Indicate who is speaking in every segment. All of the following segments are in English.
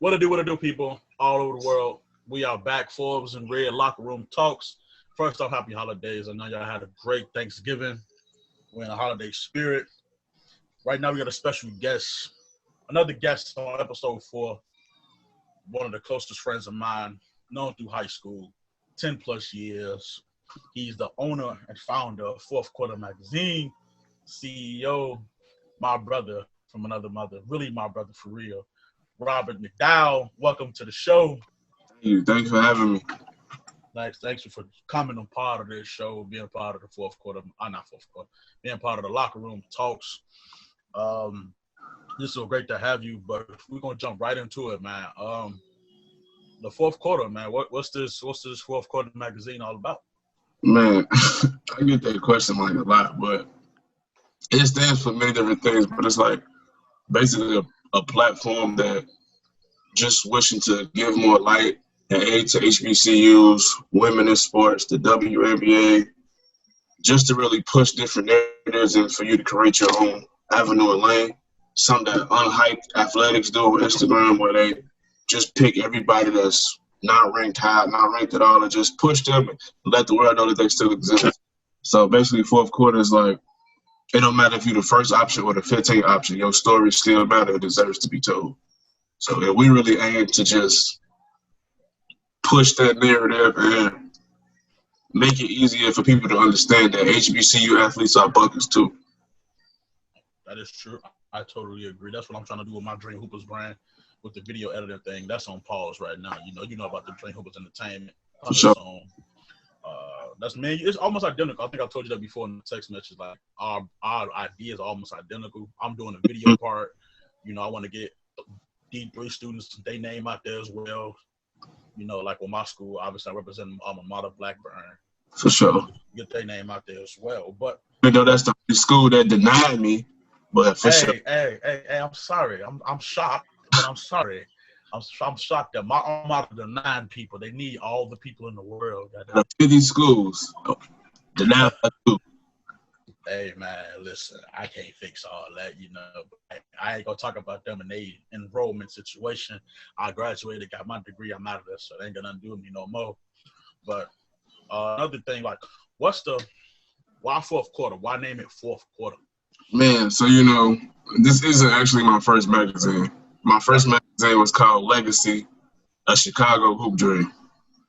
Speaker 1: What it do, people all over the world. We are back, Forbez&Red Locker Room Talks. First off, happy holidays. I know y'all had a great Thanksgiving. We're in a holiday spirit. Right now, we got a special guest, another guest on episode 4, one of the closest friends of mine, known through high school, 10 plus years. He's the owner and founder of Quarter Magazine, C.E.O, my brother from another mother, really my brother for real. Robert McDowell, welcome to the show.
Speaker 2: Thanks for having me.
Speaker 1: Thanks for coming on part of this show, being part of the being part of the Locker Room Talks. This is so great to have you, but we're gonna jump right into it, man. The fourth quarter, man. What's this Fourth Quarter Magazine all about?
Speaker 2: Man, I get that question like a lot, but it stands for many different things. But it's like basically a platform that just wishing to give more light and aid to HBCUs, women in sports, the WNBA, just to really push different narratives and for you to create your own avenue and lane. Some that unhyped athletics do on Instagram where they just pick everybody that's not ranked high, not ranked at all, and just push them and let the world know that they still exist. So basically, fourth quarter is like, it don't matter if you're the first option or the 15th option, your story still matters. It deserves to be told. So we really aim to just push that narrative and make it easier for people to understand that HBCU athletes are buckets too.
Speaker 1: That is true. I totally agree. That's what I'm trying to do with my Dream Hoopers brand with the video editor thing. That's on pause right now. You know about the Dream Hoopers Entertainment.
Speaker 2: For sure.
Speaker 1: That's me. It's almost identical. I think I told you that before in the text message. Like our ideas are almost identical. I'm doing the video part. I want to get D3 students, they name out there as well. Like with my school, obviously I represent alma mater Blackburn.
Speaker 2: For sure.
Speaker 1: Get their name out there as well. But
Speaker 2: that's the school that denied me. But for sure.
Speaker 1: Hey, I'm sorry. I'm shocked, but I'm sorry. I'm shocked that my alma mater denied people. They need all the people in the world.
Speaker 2: 50 schools denied by 2.
Speaker 1: Hey, man, listen, I can't fix all that, but I ain't going to talk about them in their enrollment situation. I graduated, got my degree, I'm out of this, so it ain't going to undo me no more. But another thing, like, why fourth quarter? Why name it fourth quarter?
Speaker 2: Man, so, this isn't actually my first magazine. My first magazine was called Legacy, a Chicago Hoop Dream.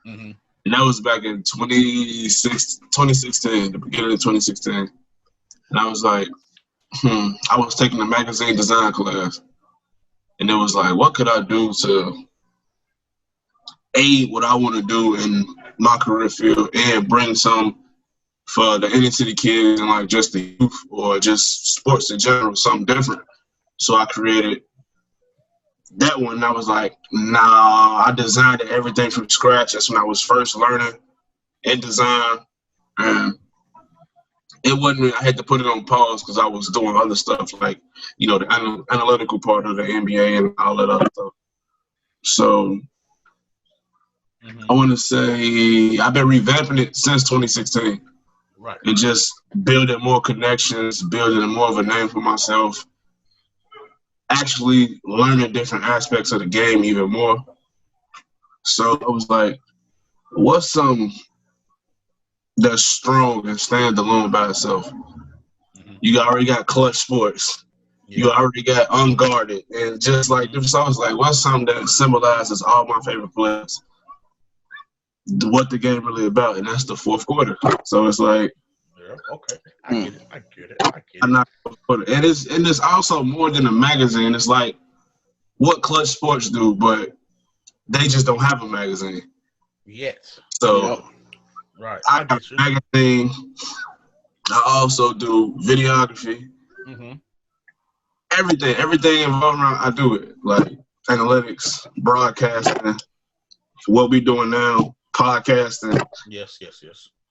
Speaker 1: Mm-hmm.
Speaker 2: And that was back in 2016, the beginning of 2016. And I was like, I was taking a magazine design class. And it was like, what could I do to aid what I want to do in my career field and bring some for the inner city kids and like just the youth or just sports in general, something different. So I created that one. And I was like, I designed everything from scratch. That's when I was first learning in design. And it wasn't, I had to put it on pause because I was doing other stuff like, the analytical part of the NBA and all that other stuff. So I want to say I've been revamping it since 2016.
Speaker 1: Right.
Speaker 2: And just building more connections, building more of a name for myself, actually learning different aspects of the game even more. So I was like, what's something that's strong and stand alone by itself?
Speaker 1: Mm-hmm.
Speaker 2: You already got clutch sports. Yeah. You already got unguarded. And just like, so I was like, what's something that symbolizes all my favorite players? What the game really about, and that's the fourth quarter. So it's like,
Speaker 1: yeah, okay, I get it.
Speaker 2: I'm not and it's also more than a magazine. It's like what clutch sports do, but they just don't have a magazine
Speaker 1: yet.
Speaker 2: So
Speaker 1: right,
Speaker 2: I got a magazine. I also do videography.
Speaker 1: Mm-hmm.
Speaker 2: Everything involved around. I do it like analytics, broadcasting, what we doing now. Podcasting,
Speaker 1: yes,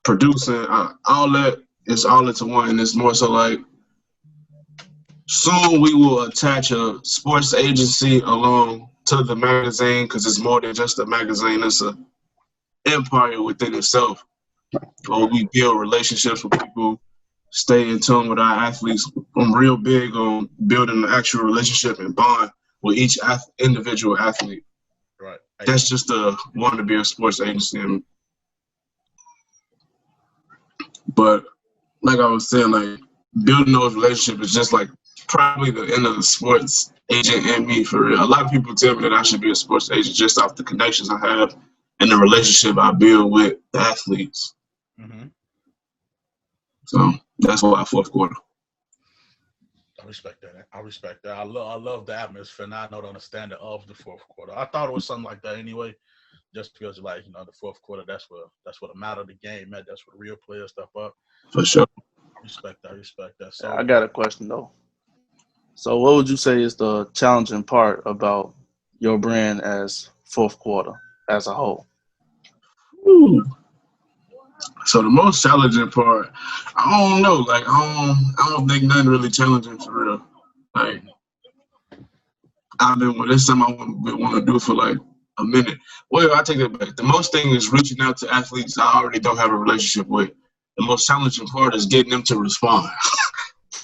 Speaker 2: producing, all that is all into one, and it's more so like soon we will attach a sports agency along to the magazine because it's more than just a magazine; it's an empire within itself. Where we build relationships with people, stay in tune with our athletes. I'm real big on building an actual relationship and bond with each individual athlete. that's just wanting to be a sports agency. But like I was saying, like building those relationships is just like probably the end of the sports agent and me for real. A lot of people tell me that I should be a sports agent just off the connections I have and the relationship I build with the athletes.
Speaker 1: Mm-hmm.
Speaker 2: So that's why fourth quarter.
Speaker 1: I respect that. I love the atmosphere. Now I know the understanding of the fourth quarter. I thought it was something like that anyway, just because like the fourth quarter. That's what the matter of the game, man. That's where the real players step up.
Speaker 2: For sure.
Speaker 1: I respect that. So
Speaker 3: I got a question though. So what would you say is the challenging part about your brand as fourth quarter as a whole?
Speaker 2: Ooh. So the most challenging part, I don't know. Like I don't think nothing really challenging for real. Like this time I want to do it for like a minute. Well, I take that back. The most thing is reaching out to athletes I already don't have a relationship with. The most challenging part is getting them to respond.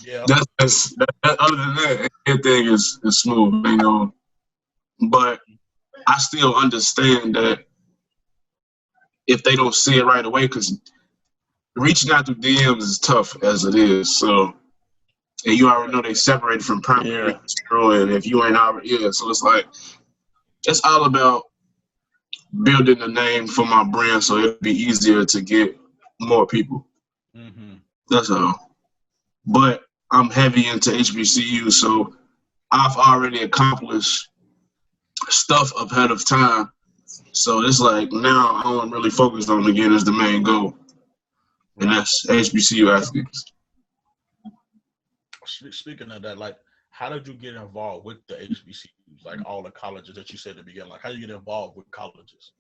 Speaker 1: Yeah.
Speaker 2: Other than that, everything is smooth, But I still understand that if they don't see it right away, because reaching out through DMs is tough as it is. So, and you already know they separated from primary and if you ain't already, so it's like, it's all about building a name for my brand so it'll be easier to get more people.
Speaker 1: Mm-hmm.
Speaker 2: That's all. But I'm heavy into HBCU, so I've already accomplished stuff ahead of time. So it's like now all I'm really focused on again is the main goal. And that's HBCU athletes.
Speaker 1: Speaking of that, like, how did you get involved with the HBCUs, like all the colleges that you said at the beginning? Like, how do you get involved with colleges?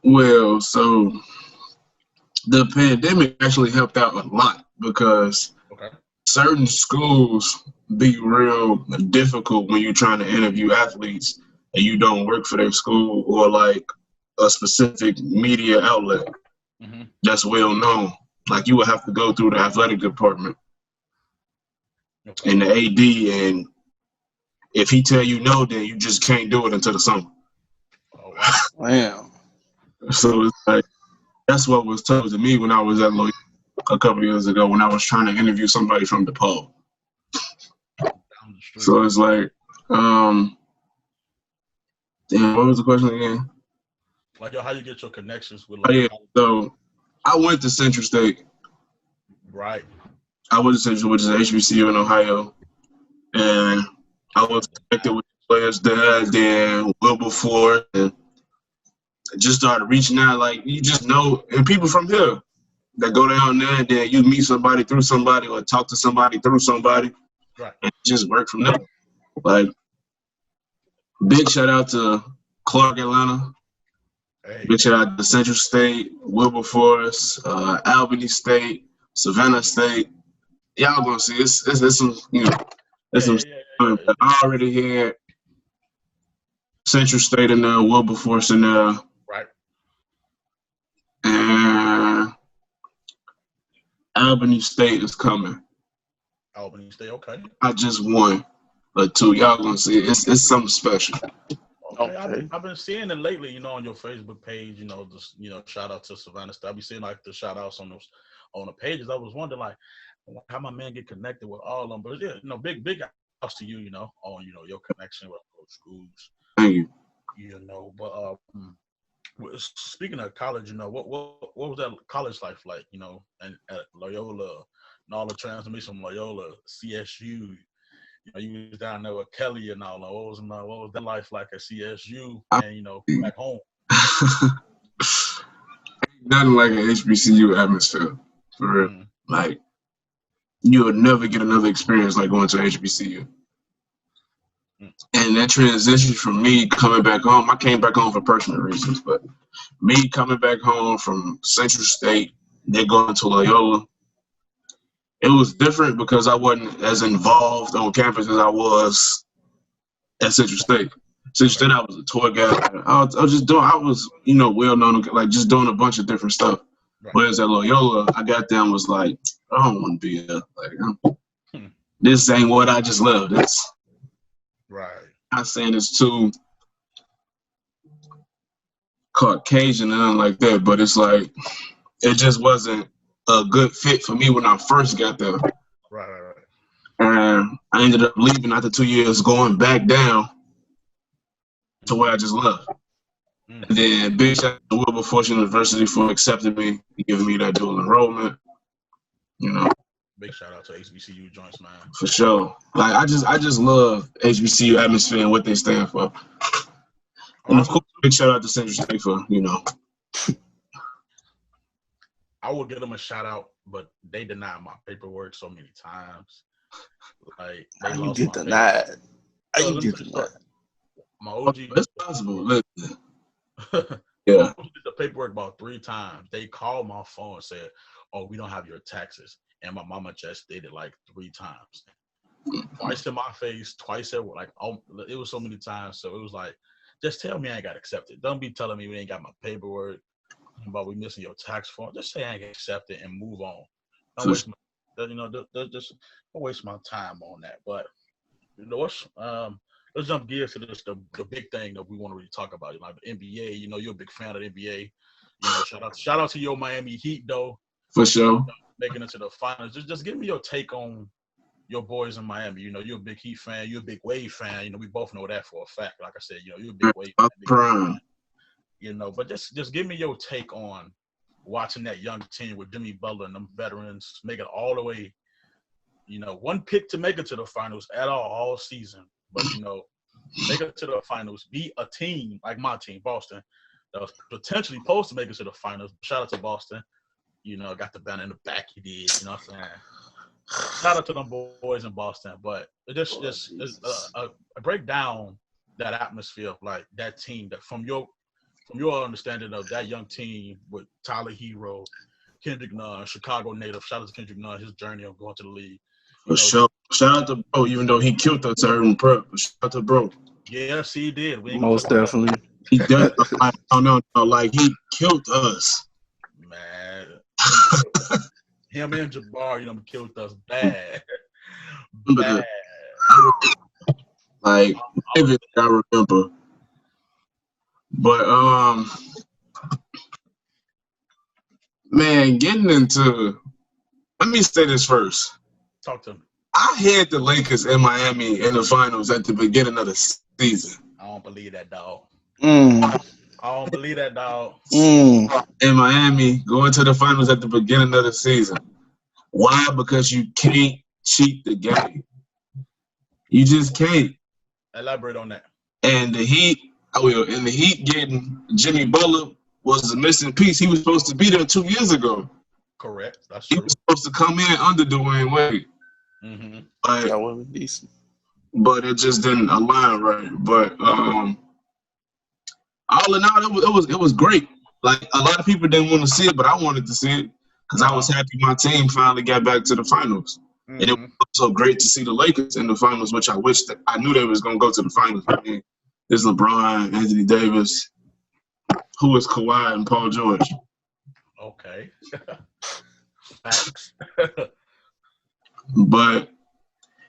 Speaker 2: Well, so the pandemic actually helped out a lot because certain schools be real difficult when you're trying to interview athletes and you don't work for their school or like a specific media outlet that's well known. Like you would have to go through the athletic department and the AD, and if he tell you no, then you just can't do it until the summer.
Speaker 1: Oh, wow.
Speaker 3: Damn.
Speaker 2: So it's like that's what was told to me when I was at Loyola a couple of years ago when I was trying to interview somebody from DePaul. So it's like, damn, what was the question again?
Speaker 1: Like, how you get your connections with?
Speaker 2: Like, so I went to Central State.
Speaker 1: Right.
Speaker 2: I went to Central, which is an HBCU in Ohio, and I was connected with players there. Then Wilberforce, and I just started reaching out. Like you just know, and people from here that go down there, and then you meet somebody through somebody, or talk to somebody through somebody, and just work from there. Like big shout out to Clark, Atlanta. Big shout out to Central State, Wilberforce, Albany State, Savannah State. Y'all gonna see it's some I already had Central State in there, Wilberforce in there.
Speaker 1: Right.
Speaker 2: And Albany State is coming.
Speaker 1: Albany State, okay.
Speaker 2: I just won or two. Y'all gonna see it's something special.
Speaker 1: Okay. I've been seeing it lately, on your Facebook page, just shout out to Savannah State. I've been seeing like the shout outs on the pages. I was wondering like how my man get connected with all of them. But yeah, big outs to you, on your connection with those schools.
Speaker 2: Thank you.
Speaker 1: But speaking of college, what was that college life like, and at Loyola and all the transmission from Loyola, CSU. You was down there with Kelly and all that. What was that life like at CSU and, back home?
Speaker 2: Nothing like an HBCU atmosphere, for real. Mm-hmm. Like, you would never get another experience like going to HBCU. Mm-hmm. And that transition from me coming back home, I came back home for personal reasons, but me coming back home from Central State, then going to Loyola, it was different because I wasn't as involved on campus as I was at Central State. Central State, I was a tour guide. I was just doing, well known, like just doing a bunch of different stuff. Right. Whereas at Loyola, I got there and was like, I don't want to be here. Like, this ain't what I just love. It's
Speaker 1: right.
Speaker 2: I'm saying it's too Caucasian and nothing like that, but it's like it just wasn't a good fit for me when I first got there.
Speaker 1: Right.
Speaker 2: And I ended up leaving after 2 years, going back down to where I just left. And then big shout out to Wilberforce University for accepting me, giving me that dual enrollment. You know.
Speaker 1: Big shout out to HBCU joints, man.
Speaker 2: For sure. Like I just love HBCU atmosphere and what they stand for. And of course, big shout out to Central State for, you know.
Speaker 1: I would give them a shout out, but they denied my paperwork so many times. Like they
Speaker 3: How you
Speaker 1: lost
Speaker 3: get
Speaker 1: my
Speaker 3: denied?
Speaker 1: paperwork.
Speaker 3: How you get denied?
Speaker 1: My OG.
Speaker 2: It's possible. Listen.
Speaker 1: Yeah.
Speaker 2: Yeah.
Speaker 1: I did the paperwork about 3 times. They called my phone and said, "Oh, we don't have your taxes." And my mama just did it like 3 times. Twice in my face, twice at like, oh, it was so many times. So it was like, just tell me I ain't got accepted. Don't be telling me we ain't got my paperwork, but we missing your tax form. Just say I ain't accepted and move on. Don't waste my, you know, just don't waste my time on that. But you know what's let's jump gears to this the big thing that we want to really talk about. Like the NBA, you know, you're a big fan of the NBA. You know, shout out to your Miami Heat though.
Speaker 2: For sure.
Speaker 1: Making it to the finals. Just give me your take on your boys in Miami. You know, you're a big Heat fan. You're a big Wade fan. You know, we both know that for a fact. Like I said, you know, you're a big Wade fan.
Speaker 2: Prime.
Speaker 1: You know, but just give me your take on watching that young team with Jimmy Butler and them veterans make it all the way. You know, one pick to make it to the finals at all season. But, you know, make it to the finals, beat a team like my team, Boston, that was potentially supposed to make it to the finals. Shout out to Boston. You know, got the banner in the back he did, you know what I'm saying? Shout out to them boys in Boston. But it just break down that atmosphere of like that team that from your understanding of that young team with Tyler Hero, Kendrick Nunn, Chicago native. Shout out to Kendrick Nunn, his journey of going to the league.
Speaker 2: For sure. Shout out to bro, even though he killed us urban prep. Shout out to bro.
Speaker 1: Yes, he did.
Speaker 3: Most definitely.
Speaker 2: He does. No, like he killed us.
Speaker 1: Man. Him and Jabbar, you know, killed us bad. Bad.
Speaker 2: Like, I remember. But, man, getting into, let me say this first.
Speaker 1: Talk to me.
Speaker 2: I had the Lakers in Miami in the finals at the beginning of the season.
Speaker 1: I don't believe that, dog.
Speaker 3: I
Speaker 1: don't believe that, dog.
Speaker 2: In Miami, going to the finals at the beginning of the season. Why? Because you can't cheat the game. You just can't.
Speaker 1: Elaborate on that.
Speaker 2: And the Heat, getting Jimmy Butler was a missing piece. He was supposed to be there 2 years ago.
Speaker 1: Correct. That's true.
Speaker 2: He was supposed to come in under Dwayne Wade.
Speaker 1: Mm-hmm.
Speaker 3: That was decent.
Speaker 2: But it just didn't align right. But all in all, it was great. Like a lot of people didn't want to see it, but I wanted to see it because I was happy my team finally got back to the finals. Mm-hmm. And it was also great to see the Lakers in the finals, which I wish that I knew they was gonna go to the finals. I mean, there's LeBron, Anthony Davis, who is Kawhi, and Paul George.
Speaker 1: Okay. Facts.
Speaker 2: But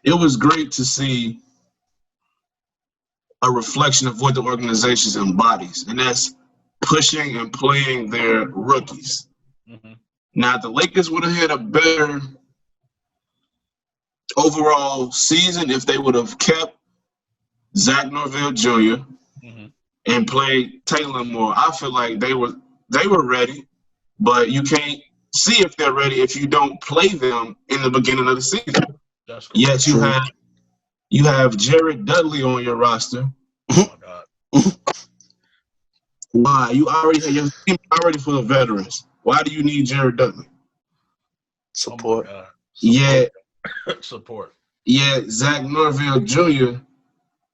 Speaker 2: it was great to see a reflection of what the organization embodies, and that's pushing and playing their rookies. Mm-hmm. Now, the Lakers would have had a better overall season if they would have kept Zach Norvell Jr. Mm-hmm. and played Taylor more. I feel like they were ready, but you can't see if they're ready if you don't play them in the beginning of the season. That's cool. Yes, you have Jared Dudley on your roster. Oh my God. Why? You already have your team already full of veterans. Why do you need Jared Dudley?
Speaker 3: Support.
Speaker 1: Oh
Speaker 2: yeah.
Speaker 1: Support.
Speaker 2: Yeah, Zach Norvell Jr.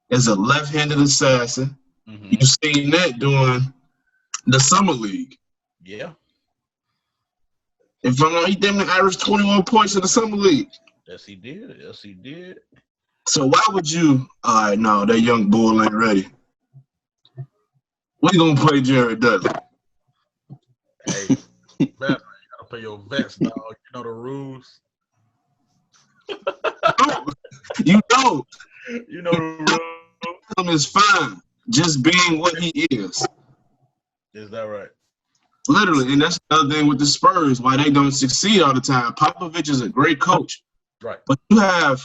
Speaker 2: is a left-handed assassin. Mm-hmm. You've seen that during the summer league.
Speaker 1: Yeah.
Speaker 2: If I'm not, he damn near averaged 21 points in the summer league.
Speaker 1: Yes, he did. Yes, he did.
Speaker 2: So why would you? All right, no, that young bull ain't ready. We gonna play Jared Dudley.
Speaker 1: Hey, you gotta play your vets, dog. You know the rules.
Speaker 2: You know.
Speaker 1: You know the rules.
Speaker 2: Him is fine, just being what he is.
Speaker 1: Is that right?
Speaker 2: Literally, and that's the other thing with the Spurs, why they don't succeed all the time. Popovich is a great coach,
Speaker 1: Right.
Speaker 2: but you have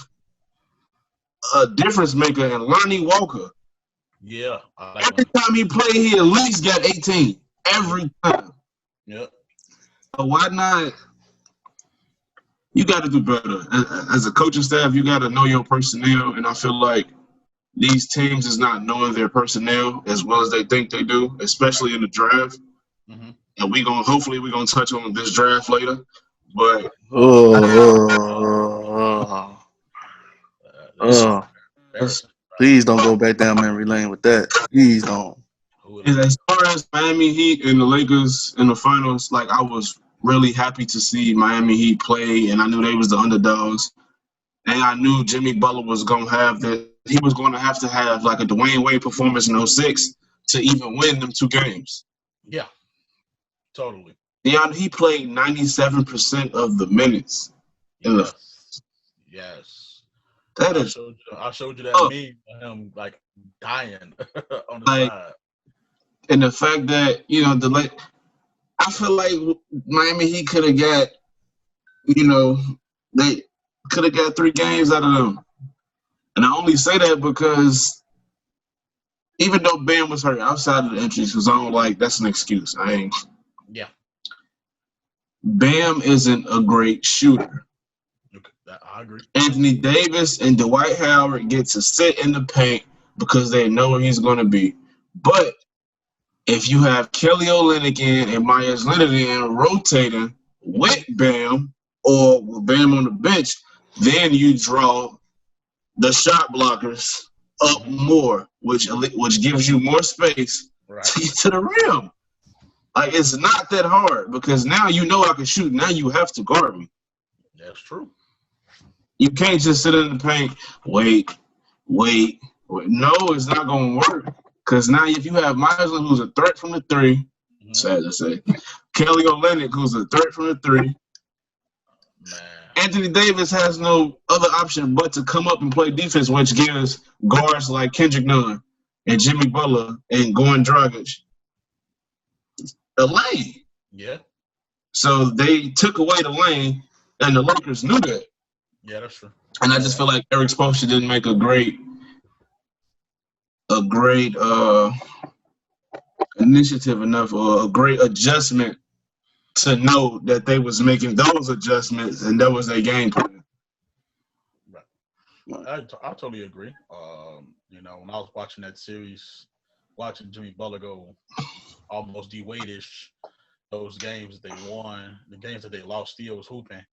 Speaker 2: a difference maker in Lonnie Walker.
Speaker 1: Yeah.
Speaker 2: Every time he played, he at least got 18. Every time.
Speaker 1: Yep.
Speaker 2: So why not? You got to do better. As a coaching staff, you got to know your personnel, and I feel like these teams is not knowing their personnel as well as they think they do, especially in the draft.
Speaker 1: Mm-hmm.
Speaker 2: And hopefully we're gonna touch on this draft later. But
Speaker 3: please don't go back down memory lane with that. Please don't.
Speaker 2: As far as Miami Heat and the Lakers in the finals, like I was really happy to see Miami Heat play, and I knew they was the underdogs, and I knew Jimmy Butler was gonna have that. He was going to have like a Dwayne Wade performance in 06 to even win them 2 games.
Speaker 1: Yeah, totally.
Speaker 2: Yeah, he played 97% of the minutes.
Speaker 1: Yes.
Speaker 2: That is.
Speaker 1: I showed you that meme of him like dying on the side.
Speaker 2: And the fact that I feel like Miami Heat could have got, they could have got 3 games out of them. And I only say that because even though Bam was hurt outside of the injuries, because I don't like that's an excuse.
Speaker 1: Yeah.
Speaker 2: Bam isn't a great shooter.
Speaker 1: Okay, I agree.
Speaker 2: Anthony Davis and Dwight Howard get to sit in the paint because they know where he's going to be. But if you have Kelly Olynyk and Myers Leonard rotating with Bam or with Bam on the bench, then you draw the shot blockers up more, which gives you more space to get to the rim. Like, it's not that hard because now you know I can shoot. Now you have to guard me.
Speaker 1: That's true.
Speaker 2: You can't just sit in the paint, wait. No, it's not going to work. Because now if you have Myers, who's a threat from the 3, sad to say, Kelly Olynyk, who's a threat from the 3, Anthony Davis has no other option but to come up and play defense, which gives guards like Kendrick Nunn and Jimmy Butler and Goran Dragic a lane.
Speaker 1: Yeah.
Speaker 2: So they took away the lane, and the Lakers knew that.
Speaker 1: Yeah, that's true.
Speaker 2: And I just feel like Eric Spoelstra didn't make a great initiative enough or a great adjustment to know that they was making those adjustments and that was their game plan.
Speaker 1: Right. I totally agree. When I was watching that series, watching Jimmy Butler go almost D-Wade-ish, those games that they won, the games that they lost, still was hooping.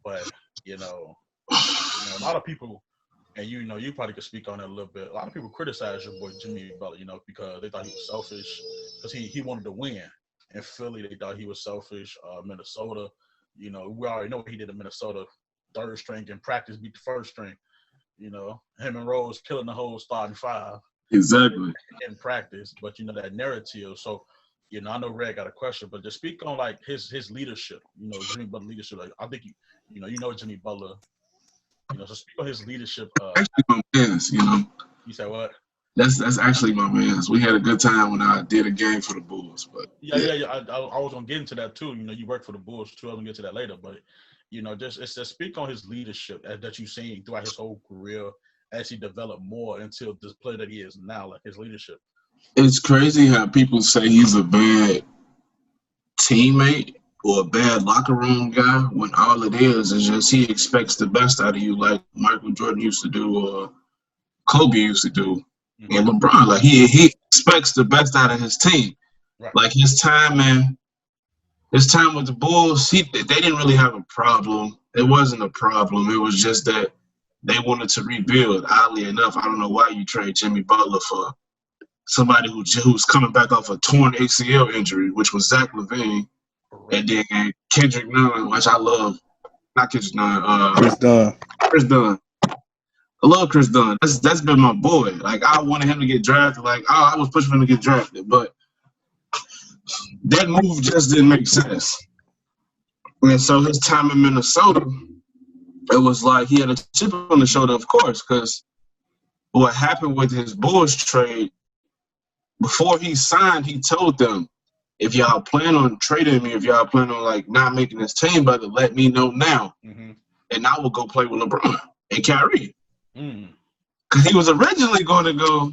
Speaker 1: But, a lot of people, and you probably could speak on it a little bit. A lot of people criticize your boy Jimmy Butler, because they thought he was selfish because he wanted to win. In Philly, they thought he was selfish. Minnesota, we already know what he did in Minnesota. 3rd string in practice beat the 1st string. Him and Rose killing the whole starting 5.
Speaker 2: Exactly.
Speaker 1: In practice, but that narrative. So, I know Red got a question, but just speak on like his leadership. Jimmy Butler leadership. Like I think Jimmy Butler. So speak on his leadership.
Speaker 2: Actually, my man's.
Speaker 1: You said what?
Speaker 2: That's actually my man's. We had a good time when I did a game for the Bulls, but
Speaker 1: yeah. I was gonna get into that too. You work for the Bulls too. I was gonna get to that later, but just speak on his leadership that you've seen throughout his whole career as he developed more until this player that he is now, like his leadership.
Speaker 2: It's crazy how people say he's a bad teammate or a bad locker room guy when all it is just he expects the best out of you, like Michael Jordan used to do or Kobe used to do. Mm-hmm. And LeBron, like he expects the best out of his team. Right. Like his time with the Bulls, they didn't really have a problem. It wasn't a problem. It was just that they wanted to rebuild. Oddly enough, I don't know why you trade Jimmy Butler for somebody who's coming back off a torn ACL injury, which was Zach LaVine, and then Kendrick Nunn, which I love. Not Kendrick Nunn. Chris Dunn. I love Chris Dunn. That's been my boy. Like I wanted him to get drafted. I was pushing him to get drafted, but that move just didn't make sense. And so his time in Minnesota, it was like he had a chip on the shoulder, of course, because what happened with his Bulls trade, before he signed, he told them, if y'all plan on trading me, if y'all plan on like not making this team, brother, let me know now, and I will go play with LeBron and Kyrie. Because he was originally going to go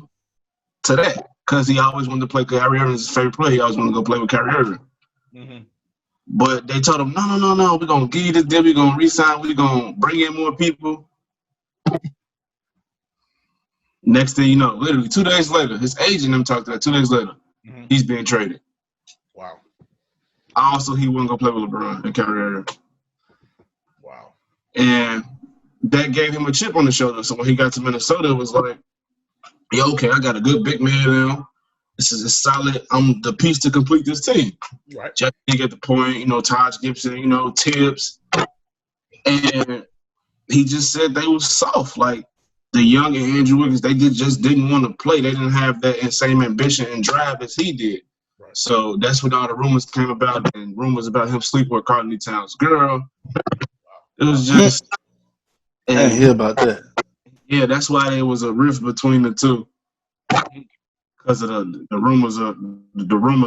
Speaker 2: to that because he always wanted to play Kyrie Irving. His favorite player. He always wanted to go play with Kyrie Irving. But they told him, no, we're going to give you this deal. We're going to re-sign. We're going to bring in more people. Next thing you know, literally 2 days later, his agent them talked to that. 2 days later, he's being traded.
Speaker 1: Wow.
Speaker 2: Also, he wouldn't go play with LeBron and Kyrie Irving.
Speaker 1: Wow.
Speaker 2: And that gave him a chip on the shoulder. So when he got to Minnesota, it was like, yeah, okay, I got a good big man now. This is a solid. I'm the piece to complete this team.
Speaker 1: Right.
Speaker 2: Jack at the point, Taj Gibson, Tibbs. And he just said they was soft. Like the young and Andrew Wiggins, they just didn't want to play. They didn't have that same ambition and drive as he did. Right. So that's when all the rumors came about, and rumors about him sleeping with Carly Towns' girl. It was just.
Speaker 3: I didn't hear about that.
Speaker 2: Yeah, that's why there was a rift between the two. Because of the rumors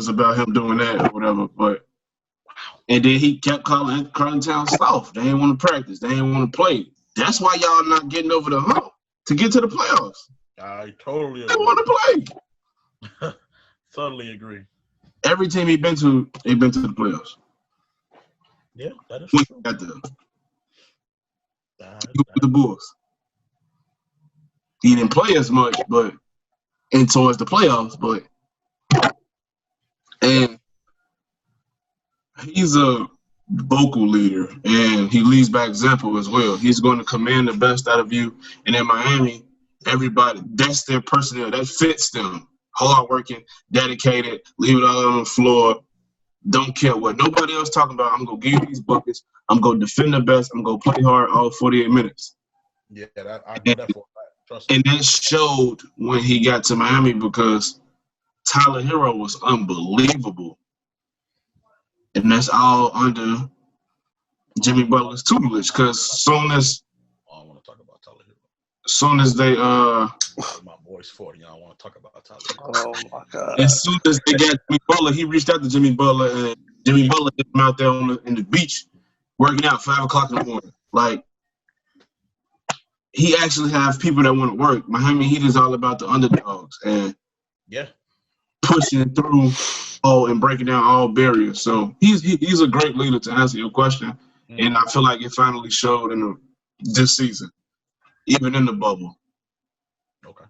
Speaker 2: about him doing that or whatever. But and then he kept calling Carly Towns soft. They didn't want to practice. They didn't want to play. That's why y'all not getting over the hump to get to the playoffs.
Speaker 1: I totally agree.
Speaker 2: They want to
Speaker 1: play. Totally agree.
Speaker 2: Every team they've been to the playoffs.
Speaker 1: Yeah, that is true.
Speaker 2: Got the Bulls. He didn't play as much, but and towards the playoffs, and he's a vocal leader and he leads by example as well. He's going to command the best out of you. And in Miami, everybody, that's their personnel. That fits them. Hardworking, dedicated, leave it all on the floor. Don't care what nobody else talking about. I'm going to give you these buckets. I'm going to defend the best. I'm going to play hard all 48 minutes.
Speaker 1: Yeah, I know that for a fact. Trust me.
Speaker 2: And that showed when he got to Miami because Tyler Hero was unbelievable. And that's all under Jimmy Butler's tutelage. Because soon as
Speaker 1: I don't want to talk about Tyler Hero.
Speaker 2: Soon as they
Speaker 1: my boy's 40, y'all want to talk about Tyler Hero.
Speaker 3: Oh my God.
Speaker 2: As soon as they got Jimmy Butler, he reached out to Jimmy Butler and Jimmy Butler hit him out there in the beach working out 5 o'clock in the morning. Like he actually have people that want to work. Miami Heat is all about the underdogs and pushing through and breaking down all barriers. So he's a great leader to answer your question, and I feel like it finally showed in this season, even in the bubble.
Speaker 1: Okay,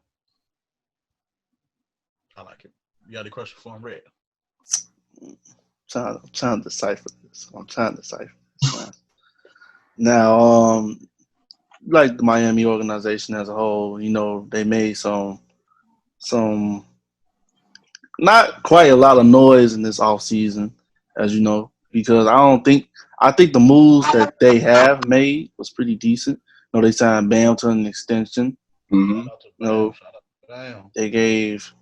Speaker 1: I like it. You got a question for him, Red?
Speaker 3: I'm trying to decipher this. Now, like the Miami organization as a whole, they made some not quite a lot of noise in this offseason, as you know, because I think the moves that they have made was pretty decent. They signed Bam to an extension. They gave,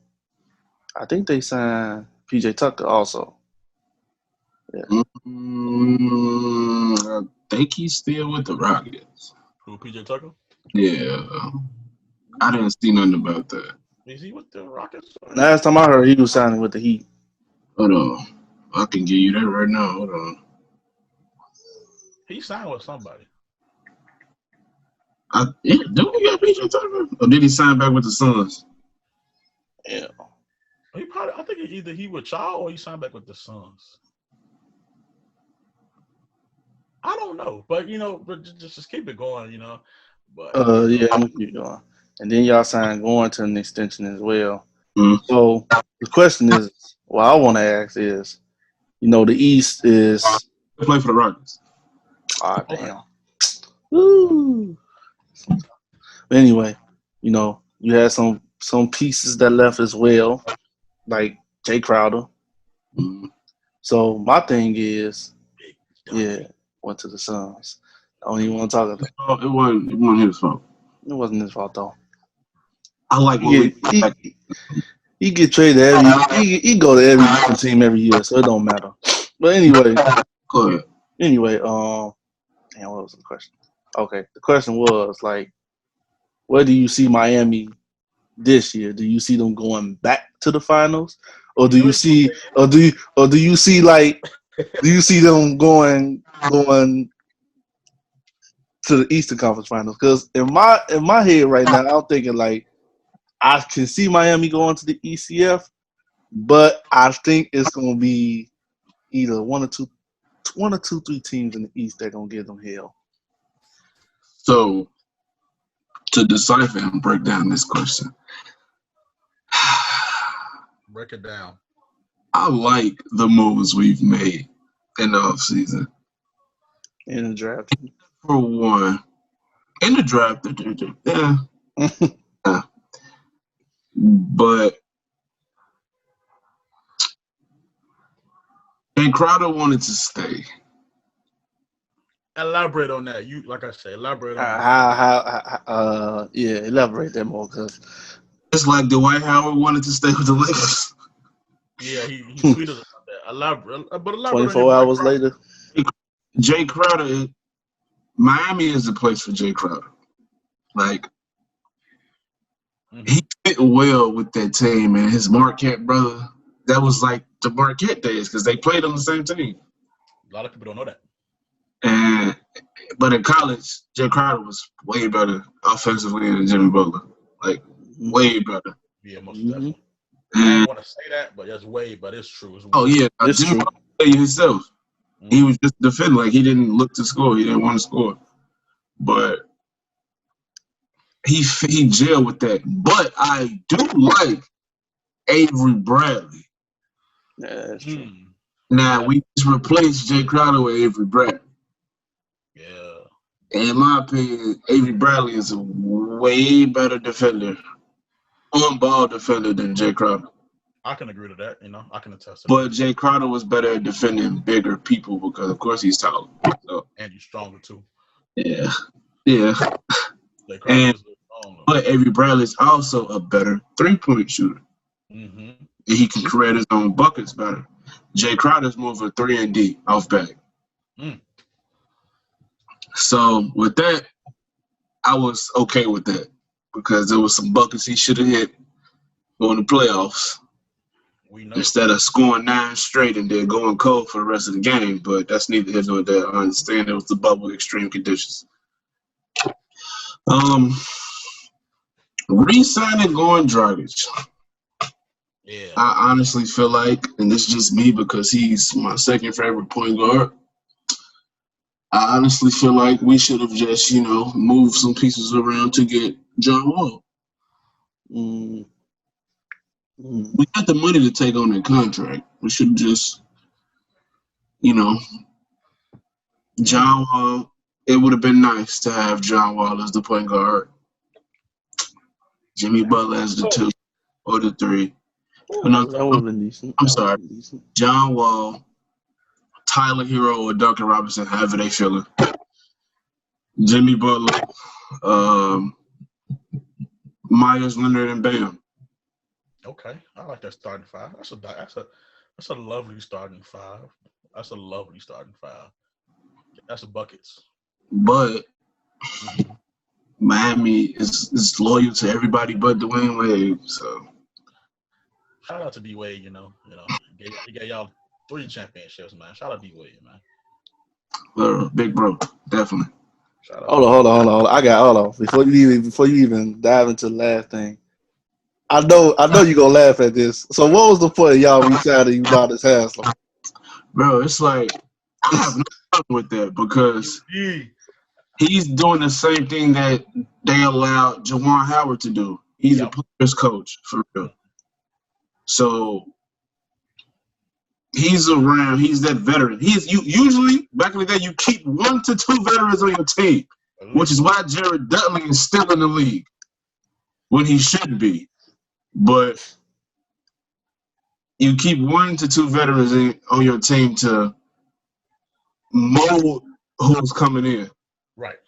Speaker 3: I think they signed PJ Tucker also. Yeah.
Speaker 2: I think he's still with the Rockets.
Speaker 1: Who, PJ Tucker?
Speaker 2: Yeah. I didn't see nothing about that.
Speaker 1: Is he with the Rockets?
Speaker 3: Last time I heard he was signing with the Heat.
Speaker 2: Hold on. I can give you that right now. Hold on.
Speaker 1: He signed with somebody.
Speaker 2: Do he got PJ Tucker? Or did he sign back with the Suns?
Speaker 3: Yeah.
Speaker 1: I think either he with y'all or he signed back with the Suns. I don't know, but just keep it going, But
Speaker 3: yeah, I'm gonna keep going. And then y'all signed Gorn to an extension as well.
Speaker 2: Mm-hmm.
Speaker 3: So the question is, what I want to ask is, the East is
Speaker 2: play for the Rockets.
Speaker 3: Ah, damn. Woo. But anyway, you had some pieces that left as well, like Jay Crowder.
Speaker 2: Mm-hmm.
Speaker 3: So my thing is, went to the Suns. I don't even want to talk about it.
Speaker 2: It wasn't his fault.
Speaker 3: It wasn't his fault though.
Speaker 2: I like
Speaker 3: he get traded he go to every different team every year, so it don't matter. But anyway,
Speaker 2: go ahead.
Speaker 3: Anyway, what was the question? Okay, the question was like, where do you see Miami this year? Do you see them going back to the finals, or do you see, or do you see like, do you see them going to the Eastern Conference Finals? Because in my head right now, I'm thinking like I can see Miami going to the ECF, but I think it's gonna be either one or two, three teams in the East that gonna give them hell.
Speaker 2: So to decipher and break down this question,
Speaker 1: Break it down.
Speaker 2: I like the moves we've made in the offseason.
Speaker 3: In the draft.
Speaker 2: For one, in the draft, yeah. Yeah. But and Crowder wanted to stay.
Speaker 1: Elaborate on that. You like I said, elaborate on that.
Speaker 3: Elaborate that more, cause
Speaker 2: It's like Dwight Howard wanted to stay with the Lakers.
Speaker 1: Yeah, he tweeted about that. Elaborate, but elaborate
Speaker 3: 24
Speaker 1: on
Speaker 3: hours later.
Speaker 2: Jay Crowder, Miami is the place for Jay Crowder. Like, he fit well with that team, and his Marquette brother, that was like the Marquette days because they played on the same team.
Speaker 1: A lot of people don't know that.
Speaker 2: But in college, Jay Crowder was way better offensively than Jimmy Butler. Like, way better.
Speaker 1: Yeah, most definitely. I don't want to say that, but that's way, but it's true.
Speaker 2: Yeah.
Speaker 3: It's
Speaker 2: Jimmy
Speaker 3: true.
Speaker 2: Butler played himself. He was just defending. Like, he didn't look to score. He didn't want to score. But he gelled with that. But I do like Avery Bradley.
Speaker 3: Yeah, that's true.
Speaker 2: Now, we just replaced Jay Crowder with Avery Bradley.
Speaker 1: Yeah.
Speaker 2: And in my opinion, Avery Bradley is a way better defender, on-ball defender than Jay Crowder.
Speaker 1: I can agree to that. I can attest to that.
Speaker 2: But Jay Crowder was better at defending bigger people because, of course, he's taller. So.
Speaker 1: And he's stronger, too.
Speaker 2: Yeah. But Avery Bradley is also a better three-point shooter.
Speaker 1: Mm-hmm.
Speaker 2: And he can create his own buckets better. Jay Crowder's more of a 3-and-D off back. So with that, I was okay with that because there was some buckets he should have hit on the playoffs.
Speaker 1: We know.
Speaker 2: Instead of scoring 9 straight and then going cold for the rest of the game. But that's neither here nor there. I understand it was the bubble extreme conditions. Re-signing Goran Dragic.
Speaker 1: Yeah.
Speaker 2: I honestly feel like, and this is just me because he's my second favorite point guard, I honestly feel like we should have just, moved some pieces around to get John Wall. We got the money to take on that contract. We should have just, John Wall. It would have been nice to have John Wall as the point guard, Jimmy Butler as the 2 or the 3.
Speaker 3: That would have been decent.
Speaker 2: I'm sorry. John Wall, Tyler Hero, or Duncan Robinson, however they feeling. Jimmy Butler, Myers, Leonard, and Bam.
Speaker 1: Okay, I like that starting 5. That's a lovely starting 5. That's a lovely starting 5. That's a buckets. But
Speaker 2: Miami is loyal to everybody but Dwayne Wade. So
Speaker 1: shout out to D Wade. He gave y'all 3 championships, man. Shout out D Wade, man.
Speaker 2: Big bro, definitely.
Speaker 3: Hold on. Hold on. Before you even dive into the last thing, I know you're gonna laugh at this. So what was the point of y'all resigning Udonis Haslem?
Speaker 2: Bro, it's like I have no problem with that because he's doing the same thing that they allowed Juwan Howard to do. He's a player's coach for real. So he's around. He's that veteran. Usually back in the day you keep 1 to 2 veterans on your team, which is why Jared Dudley is still in the league when he shouldn't be. But you keep 1 to 2 veterans on your team to mold who's coming in.
Speaker 1: Right.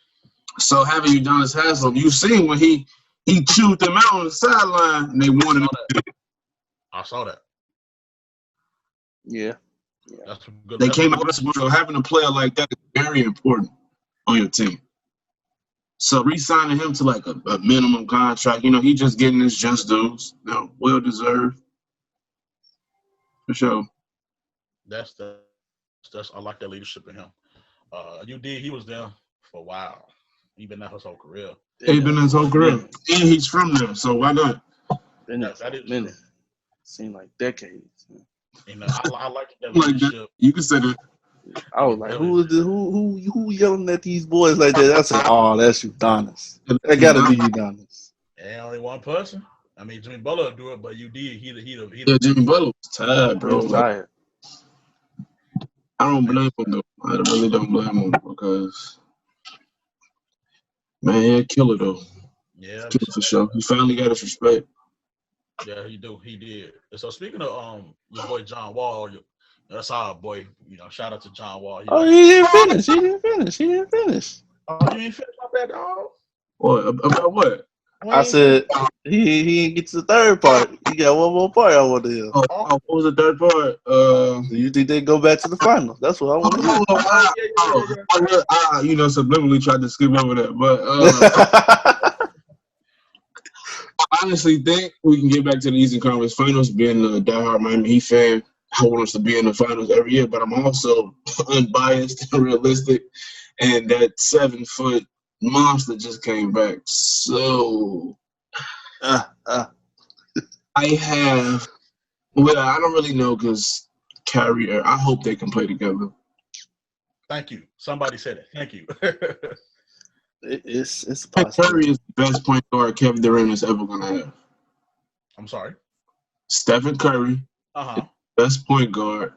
Speaker 2: So having Udonis Haslem, you've seen when he chewed them out on the sideline and they wanted him.
Speaker 1: I saw that.
Speaker 3: Yeah.
Speaker 1: That's good.
Speaker 2: They came out. So having a player like that is very important on your team. So re-signing him to like a minimum contract, he just getting his just dues. Well deserved. For sure.
Speaker 1: That's I like that leadership in him. He was there for a while. He been there his whole career.
Speaker 2: He's been in his whole career. And he's from there, so why not?
Speaker 3: Been there for a minute. Seemed like decades.
Speaker 1: You know, I like that leadership.
Speaker 2: Like you can say that.
Speaker 3: I was like, who yelling at these boys like that? I said, oh, that's Udonis. That gotta be Udonis.
Speaker 1: Ain't only one person. I mean, Jimmy Butler do it, but UD,
Speaker 2: Yeah, Jimmy Butler was tired, bro.
Speaker 3: He was tired.
Speaker 2: I don't blame him though. I really don't blame him because, man, he a killer though.
Speaker 1: Yeah,
Speaker 2: killer for sure. He finally got his respect.
Speaker 1: Yeah, he did. And so speaking of your boy John Wall, that's our boy. You know, shout out to John Wall.
Speaker 3: He didn't finish. He didn't finish.
Speaker 1: Oh, you didn't finish my bad, dog.
Speaker 2: What about what?
Speaker 3: I said he didn't get to the third part. He got one more part I want to hear.
Speaker 2: Oh, what was the third part?
Speaker 3: Do you think they go back to the finals? That's what I want to hear.
Speaker 2: I subliminally tried to skip over that, but I honestly think we can get back to the Eastern Conference Finals. Being a diehard Miami Heat fan, I want us to be in the finals every year, but I'm also unbiased and realistic. And that 7-foot monster just came back. So I don't really know because Kyrie, I hope they can play together.
Speaker 1: Thank you. Somebody said it. Thank you.
Speaker 3: It's possible.
Speaker 2: Curry is the best point guard Kevin Durant is ever going to have.
Speaker 1: I'm sorry?
Speaker 2: Stephen Curry, best point guard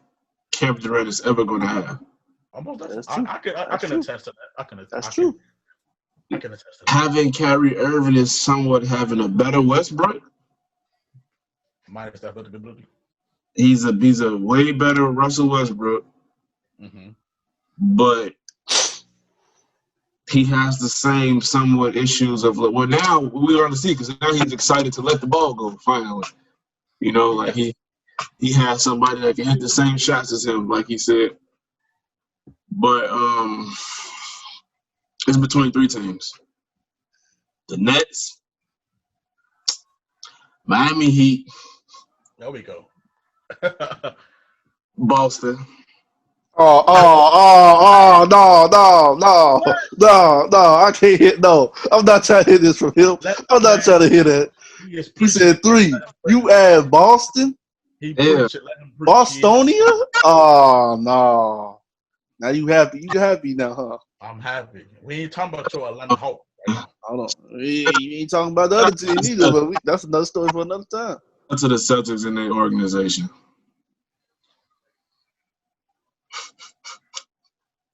Speaker 2: Kevin Durant is ever going to have.
Speaker 1: Almost. I can attest to that.
Speaker 3: That's true.
Speaker 1: I can attest to that.
Speaker 2: Having Kyrie Irving is somewhat having a better Westbrook.
Speaker 1: Minus that ability.
Speaker 2: He's a way better Russell Westbrook.
Speaker 1: Mm-hmm.
Speaker 2: But he has the same somewhat issues of, well, now we're going to see because now he's excited to let the ball go finally. You know, like he has somebody that can hit the same shots as him, like he said. But it's between three teams. The Nets, Miami Heat.
Speaker 1: There we go.
Speaker 2: Boston.
Speaker 3: No, I can't hit, no. I'm not trying to hit this from him. I'm not trying to hit that. He said 3. You add Boston? Bostonia? Oh, no. Now you happy. You happy now, huh?
Speaker 1: I'm happy. We ain't talking about your Atlanta Hawks right now.
Speaker 3: Hold on. You ain't talking about the other team either, but that's another story for another time.
Speaker 2: To the Celtics in their organization.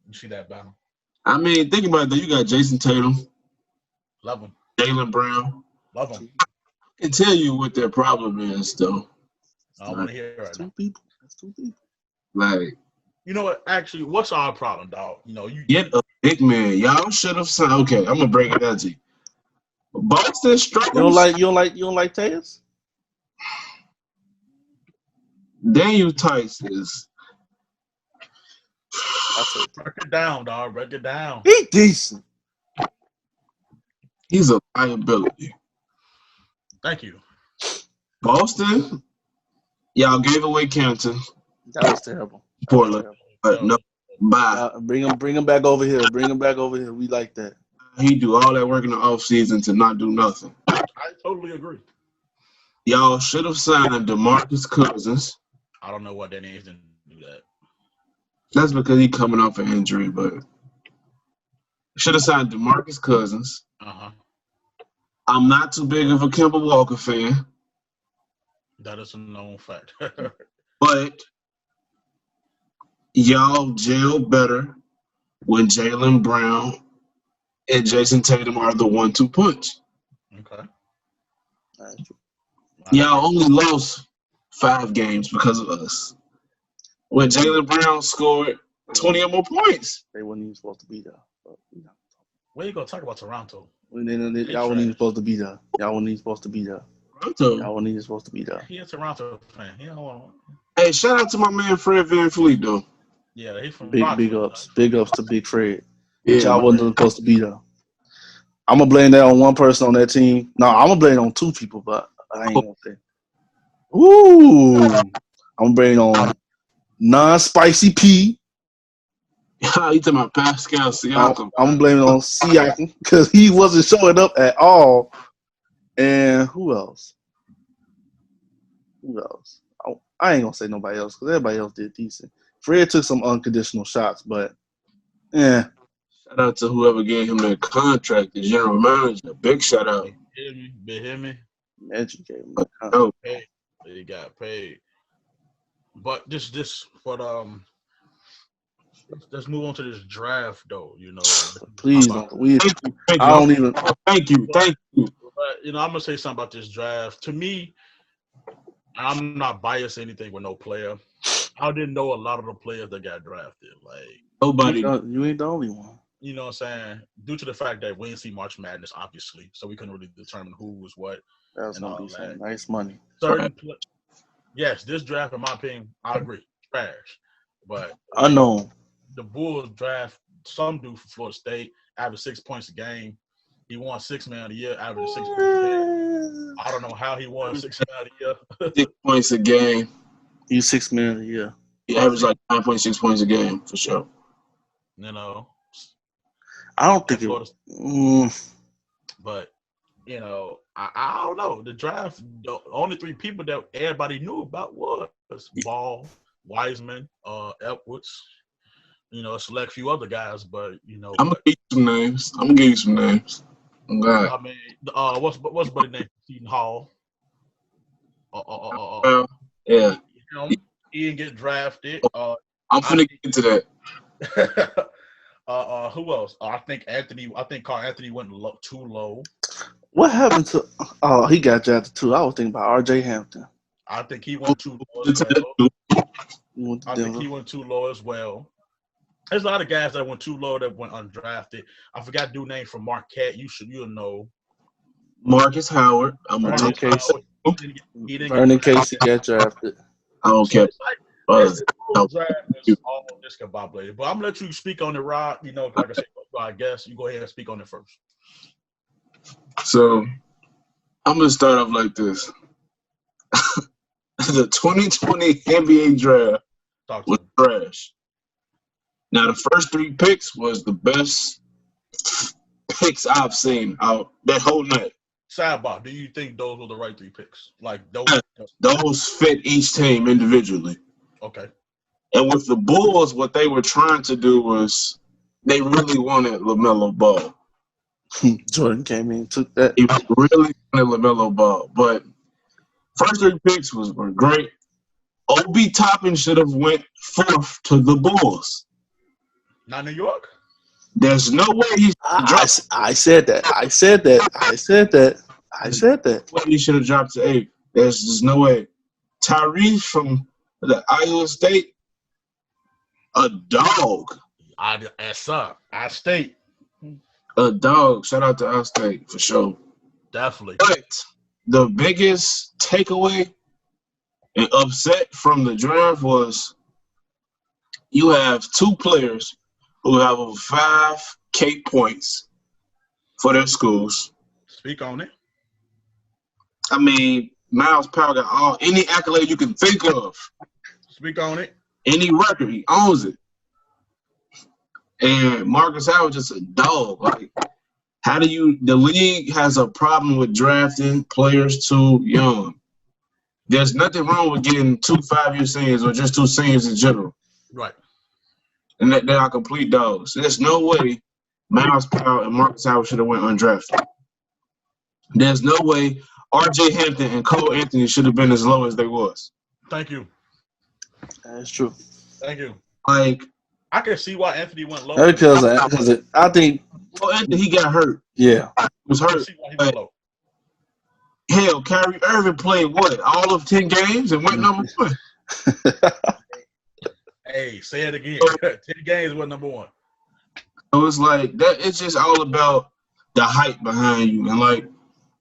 Speaker 1: You see that battle?
Speaker 2: I mean, think about that. You got Jason Tatum.
Speaker 1: Love him.
Speaker 2: Jaylen Brown.
Speaker 1: Love him.
Speaker 2: I can tell you what their problem is, though.
Speaker 1: I don't want to hear it right now.
Speaker 3: That's 2 people.
Speaker 2: Like,
Speaker 1: you know what? Actually, what's our problem, dog? You know, you
Speaker 2: get a big man. Y'all should have signed. Okay, I'm gonna break it down to you. Boston struggles.
Speaker 3: You don't like Tejas?
Speaker 2: Daniel Tice is.
Speaker 1: Break it down, dog. Break it down.
Speaker 3: He decent.
Speaker 2: He's a liability.
Speaker 1: Thank you.
Speaker 2: Boston, y'all gave away Canton.
Speaker 3: That was terrible.
Speaker 2: Portland, but no, bye.
Speaker 3: Bring him back over here. Bring him back over here. We like that.
Speaker 2: He do all that work in the offseason to not do nothing.
Speaker 1: I totally agree.
Speaker 2: Y'all should have signed DeMarcus Cousins.
Speaker 1: I don't know what that is to do that.
Speaker 2: That's because he's coming off an injury, but should have signed DeMarcus Cousins. I'm not too big of a Kemba Walker fan.
Speaker 1: That is a known fact.
Speaker 2: But y'all gel better when Jaylen Brown and Jason Tatum are the 1-2 punch.
Speaker 1: Okay.
Speaker 2: Y'all only lost 5 games because of us. When Jaylen Brown scored 20 or more points.
Speaker 3: They weren't even supposed to be there.
Speaker 1: We ain't gonna talk about Toronto.
Speaker 3: Y'all weren't even supposed to be there. Y'all weren't even supposed to be there.
Speaker 2: Toronto.
Speaker 3: Y'all weren't even supposed to be there.
Speaker 1: He a Toronto fan. He don't want.
Speaker 2: Hey, shout out to my man Fred VanVleet though.
Speaker 1: Yeah, he's from
Speaker 3: big ups. Big ups to Big Fred.
Speaker 2: Yeah,
Speaker 3: y'all wasn't supposed to be there. I'm gonna blame that on one person on that team. No, I'm gonna blame it on 2 people, but I ain't gonna say. Ooh, I'm bringing on non-spicy P.
Speaker 2: You talking about Pascal Siakam?
Speaker 3: I'm blaming on Siakam because he wasn't showing up at all. And who else? I ain't gonna say nobody else because everybody else did decent. Fred took some unconditional shots, but
Speaker 2: Shout out to whoever gave him that contract, the general manager. Big shout out.
Speaker 1: Hear me?
Speaker 3: Magic gave him
Speaker 2: a contract.
Speaker 1: He got paid. But this for the let's move on to this draft though.
Speaker 3: Please don't. Thank you.
Speaker 1: But, I'm gonna say something about this draft. To me, I'm not biased anything with no player. I didn't know a lot of the players that got drafted. Like
Speaker 2: nobody.
Speaker 3: You ain't the only one.
Speaker 1: You know what I'm saying? Due to the fact that we didn't see March Madness, obviously, so we couldn't really determine who was what.
Speaker 3: That's gonna be some nice money.
Speaker 1: Yes, this draft, in my opinion, I agree, trash. But
Speaker 3: unknown.
Speaker 1: The Bulls draft some dude from Florida State, averaged 6 points a game. He won $6 million a year, averaging 6 points a game. I don't know how he won $6 million a year.
Speaker 2: 6 points a game.
Speaker 3: He's $6 million a year.
Speaker 2: He averaged like 9.6 points a game for sure.
Speaker 3: I don't think it.
Speaker 1: But I don't know. The draft, the only three people that everybody knew about was Ball, Wiseman, Edwards. A select few other guys, but
Speaker 2: I'm gonna give you some names. God.
Speaker 1: I mean, what's buddy name? Seton Hall.
Speaker 2: Yeah.
Speaker 1: He didn't get drafted.
Speaker 2: I'm finna get into that.
Speaker 1: Who else? I think Carl Anthony went too low.
Speaker 3: What happened to? Oh, he got drafted too. I was thinking about R.J. Hampton.
Speaker 1: I think he went too low as well. I think he went too low as well. There's a lot of guys that went too low that went undrafted. I forgot dude name from Marquette. You'll know.
Speaker 2: Marcus Howard.
Speaker 3: Vernon Casey got drafted.
Speaker 2: I don't care.
Speaker 1: This draft is all discombobulated. But I'm gonna let you speak on it, Rob. Like I said, I guess you go ahead and speak on it first.
Speaker 2: So I'm gonna start off like this. The 2020 NBA draft was trash. Now the first 3 picks was the best picks I've seen out that whole night.
Speaker 1: Sidebar, do you think those were the right 3 picks? Like
Speaker 2: those fit each team individually.
Speaker 1: Okay.
Speaker 2: And with the Bulls, what they were trying to do was they really wanted LaMelo Ball.
Speaker 3: Jordan came in and took that.
Speaker 2: He really wanted LaMelo Ball. But first 3 picks were great. Obi Toppin should have went 4th to the Bulls.
Speaker 1: Not New York?
Speaker 2: There's no way he dropped.
Speaker 3: I said that.
Speaker 2: He should have dropped to 8th. There's just no way. Tyrese from the Iowa State, a dog.
Speaker 1: I State.
Speaker 2: A dog. Shout out to Iowa State for sure.
Speaker 1: Definitely.
Speaker 2: But the biggest takeaway and upset from the draft was you have 2 players who have over 5K points for their schools.
Speaker 1: Speak on it.
Speaker 2: I mean, Miles Powell got any accolade you can think of.
Speaker 1: Speak on it.
Speaker 2: Any record, he owns it. And Marcus Howard just a dog. Like, the league has a problem with drafting players too young. There's nothing wrong with getting 2 5-year seniors or just 2 seniors in general.
Speaker 1: Right.
Speaker 2: And they are complete dogs. There's no way Miles Powell and Marcus Howard should have went undrafted. There's no way R.J. Hampton and Cole Anthony should have been as low as they was.
Speaker 1: Thank you.
Speaker 3: That's true.
Speaker 1: Thank you.
Speaker 2: Like,
Speaker 1: I can see why Anthony went low.
Speaker 3: Because I think
Speaker 2: Anthony, he got hurt.
Speaker 3: Yeah.
Speaker 2: He was hurt.
Speaker 1: I can see why he went low.
Speaker 2: Hell, Kyrie Irving played all of 10 games and went number 1.
Speaker 1: Hey, say it again. 10 games went number 1.
Speaker 2: So it's like that. It's just all about the hype behind you. And like,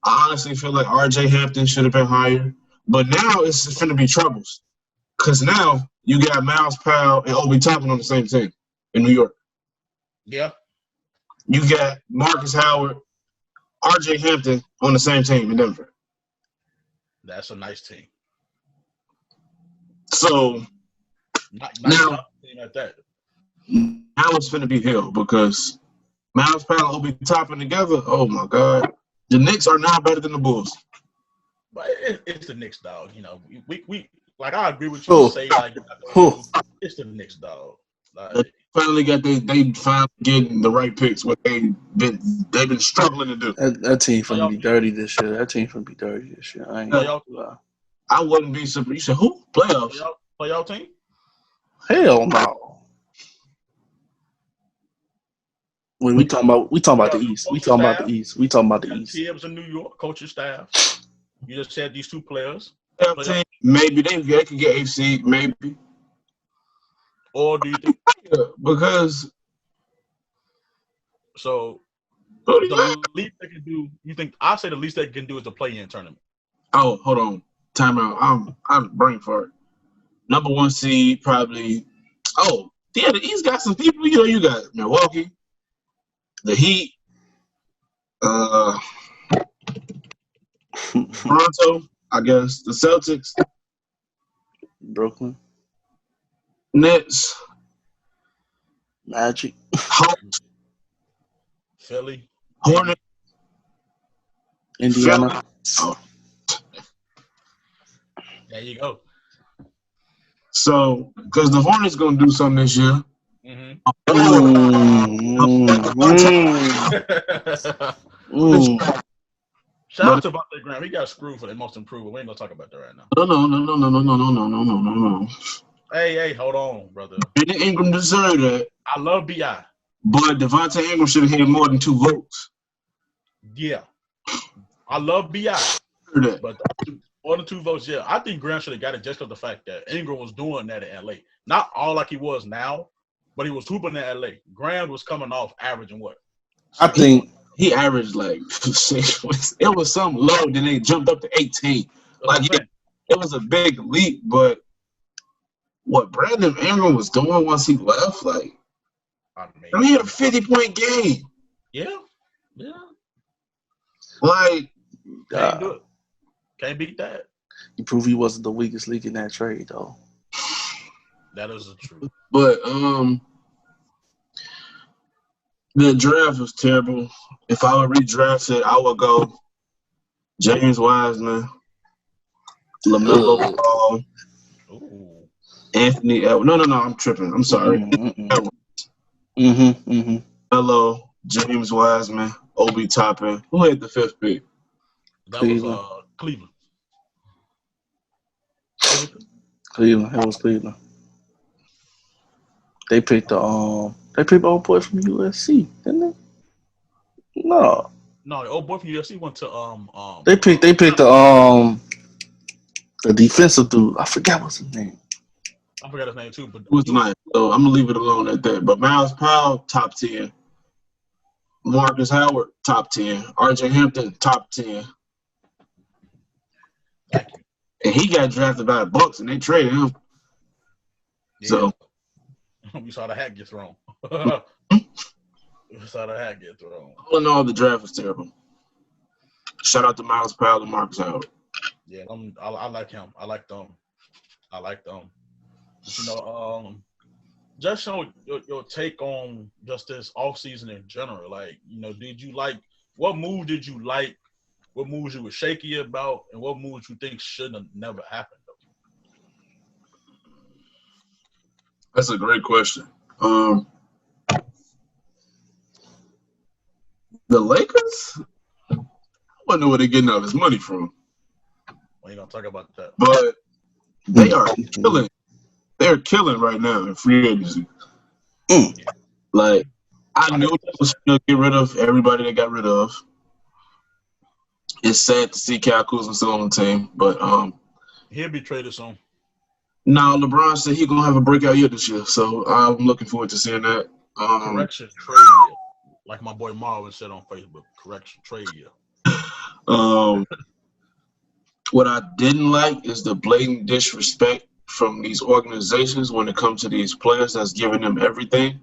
Speaker 2: I honestly feel like R.J. Hampton should have been higher. But now it's going to be troubles. Because now you got Miles Powell and Obi Toppin on the same team in New York.
Speaker 1: Yeah.
Speaker 2: You got Marcus Howard, R.J. Hampton on the same team in Denver.
Speaker 1: That's a nice team.
Speaker 2: So
Speaker 1: Not
Speaker 2: now
Speaker 1: at that.
Speaker 2: Now it's finna be hell because Miles Powell will be topping together. Oh my God, the Knicks are now better than the Bulls.
Speaker 1: But it's the Knicks, dog. You know, we like I agree with you.
Speaker 3: Who?
Speaker 1: Say like
Speaker 3: Who?
Speaker 1: it's the Knicks, dog.
Speaker 2: They
Speaker 1: Like,
Speaker 2: finally getting the right picks. What they've been struggling to do.
Speaker 3: That team finna be dirty this year. That team finna be dirty this year. I ain't gonna lie.
Speaker 2: I wouldn't be surprised. You said who? Playoffs?
Speaker 1: Playoff team?
Speaker 3: Hell no. When we talking about the East. We talking about the East. We talking about the East.
Speaker 1: Tibbs in New York, coaching staff. You just said these two players.
Speaker 2: Team, maybe they could get 8th seed, maybe.
Speaker 1: Or do you think?
Speaker 2: Yeah, because
Speaker 1: so the least they can do. You think? I say the least they can do is the play-in tournament.
Speaker 2: Oh, hold on, timeout. I'm brain fart. Number 1 seed probably. Oh, yeah, the East got some people. You know, you got Milwaukee, the Heat, Toronto, I guess, the Celtics,
Speaker 3: Brooklyn,
Speaker 2: Nets,
Speaker 3: Magic,
Speaker 2: Hawks,
Speaker 1: Philly,
Speaker 2: Hornets,
Speaker 3: Indiana.
Speaker 2: Oh.
Speaker 1: There you go.
Speaker 2: So, because the Hornets gonna do something this year.
Speaker 1: Mm-hmm. Shout out to Devontae Graham. He got screwed for the most improved. We ain't gonna talk about that right now.
Speaker 2: No.
Speaker 1: Hey, hold on, brother.
Speaker 2: Brandon Ingram deserved that.
Speaker 1: I love B.I.
Speaker 2: But Devontae Ingram should have had more than 2 votes.
Speaker 1: Yeah. I love B.I. But more than 2 votes, yeah. I think Graham should have got it just for the fact that Ingram was doing that in L.A. Not all like he was now, but he was hooping in L.A. Graham was coming off averaging what?
Speaker 3: I think
Speaker 2: he averaged like 6. It was some low, then they jumped up to 18. Like, yeah, it was a big leap, but what Brandon Ingram was doing once he left, like, he had a 50-point game.
Speaker 1: Yeah.
Speaker 2: Like,
Speaker 1: can't do it. Can't beat that.
Speaker 3: He proved he wasn't the weakest link in that trade, though.
Speaker 1: That is the truth.
Speaker 2: But the draft was terrible. If I would redraft it, I would go James Wiseman, LaMelo Ball, Anthony. No, I'm tripping. I'm sorry. Melo, James Wiseman, Obi Toppin. Who had the 5th pick?
Speaker 1: That was Cleveland.
Speaker 3: Cleveland. It was Cleveland. They picked the old boy from USC, didn't they? No,
Speaker 1: the old boy from USC went to
Speaker 3: They picked the defensive dude. I forgot what's his name.
Speaker 1: I forgot his name too, but
Speaker 2: who's mine? So I'm gonna leave it alone at that. But Miles Powell, top 10. Marcus Howard, top 10. RJ Hampton, top 10.
Speaker 1: Thank you.
Speaker 2: And he got drafted by the Bucks, and they traded him.
Speaker 1: Yeah.
Speaker 2: So
Speaker 1: we saw the hat get thrown.
Speaker 2: All in all, the draft was terrible. Shout out to Miles Powell and Marcus Howard.
Speaker 1: Yeah, I like him. I like them. But, just show your take on just this offseason in general. Like, did you like – what move did you like? What moves you were shaky about? And what moves you think shouldn't have never happened?
Speaker 2: That's a great question. The Lakers, I wonder where they're getting all this money from.
Speaker 1: We ain't gonna talk about that.
Speaker 2: But they are killing. They're killing right now in free agency. Like, I knew they was going to get rid of everybody they got rid of. It's sad to see Kyle Kuzma still on the team, but
Speaker 1: he'll be traded soon.
Speaker 2: No, LeBron said he's gonna have a breakout year this year, so I'm looking forward to seeing that.
Speaker 1: Correction, trade year, like my boy Marvin said on Facebook. Correction, trade year.
Speaker 2: What I didn't like is the blatant disrespect from these organizations when it comes to these players that's giving them everything.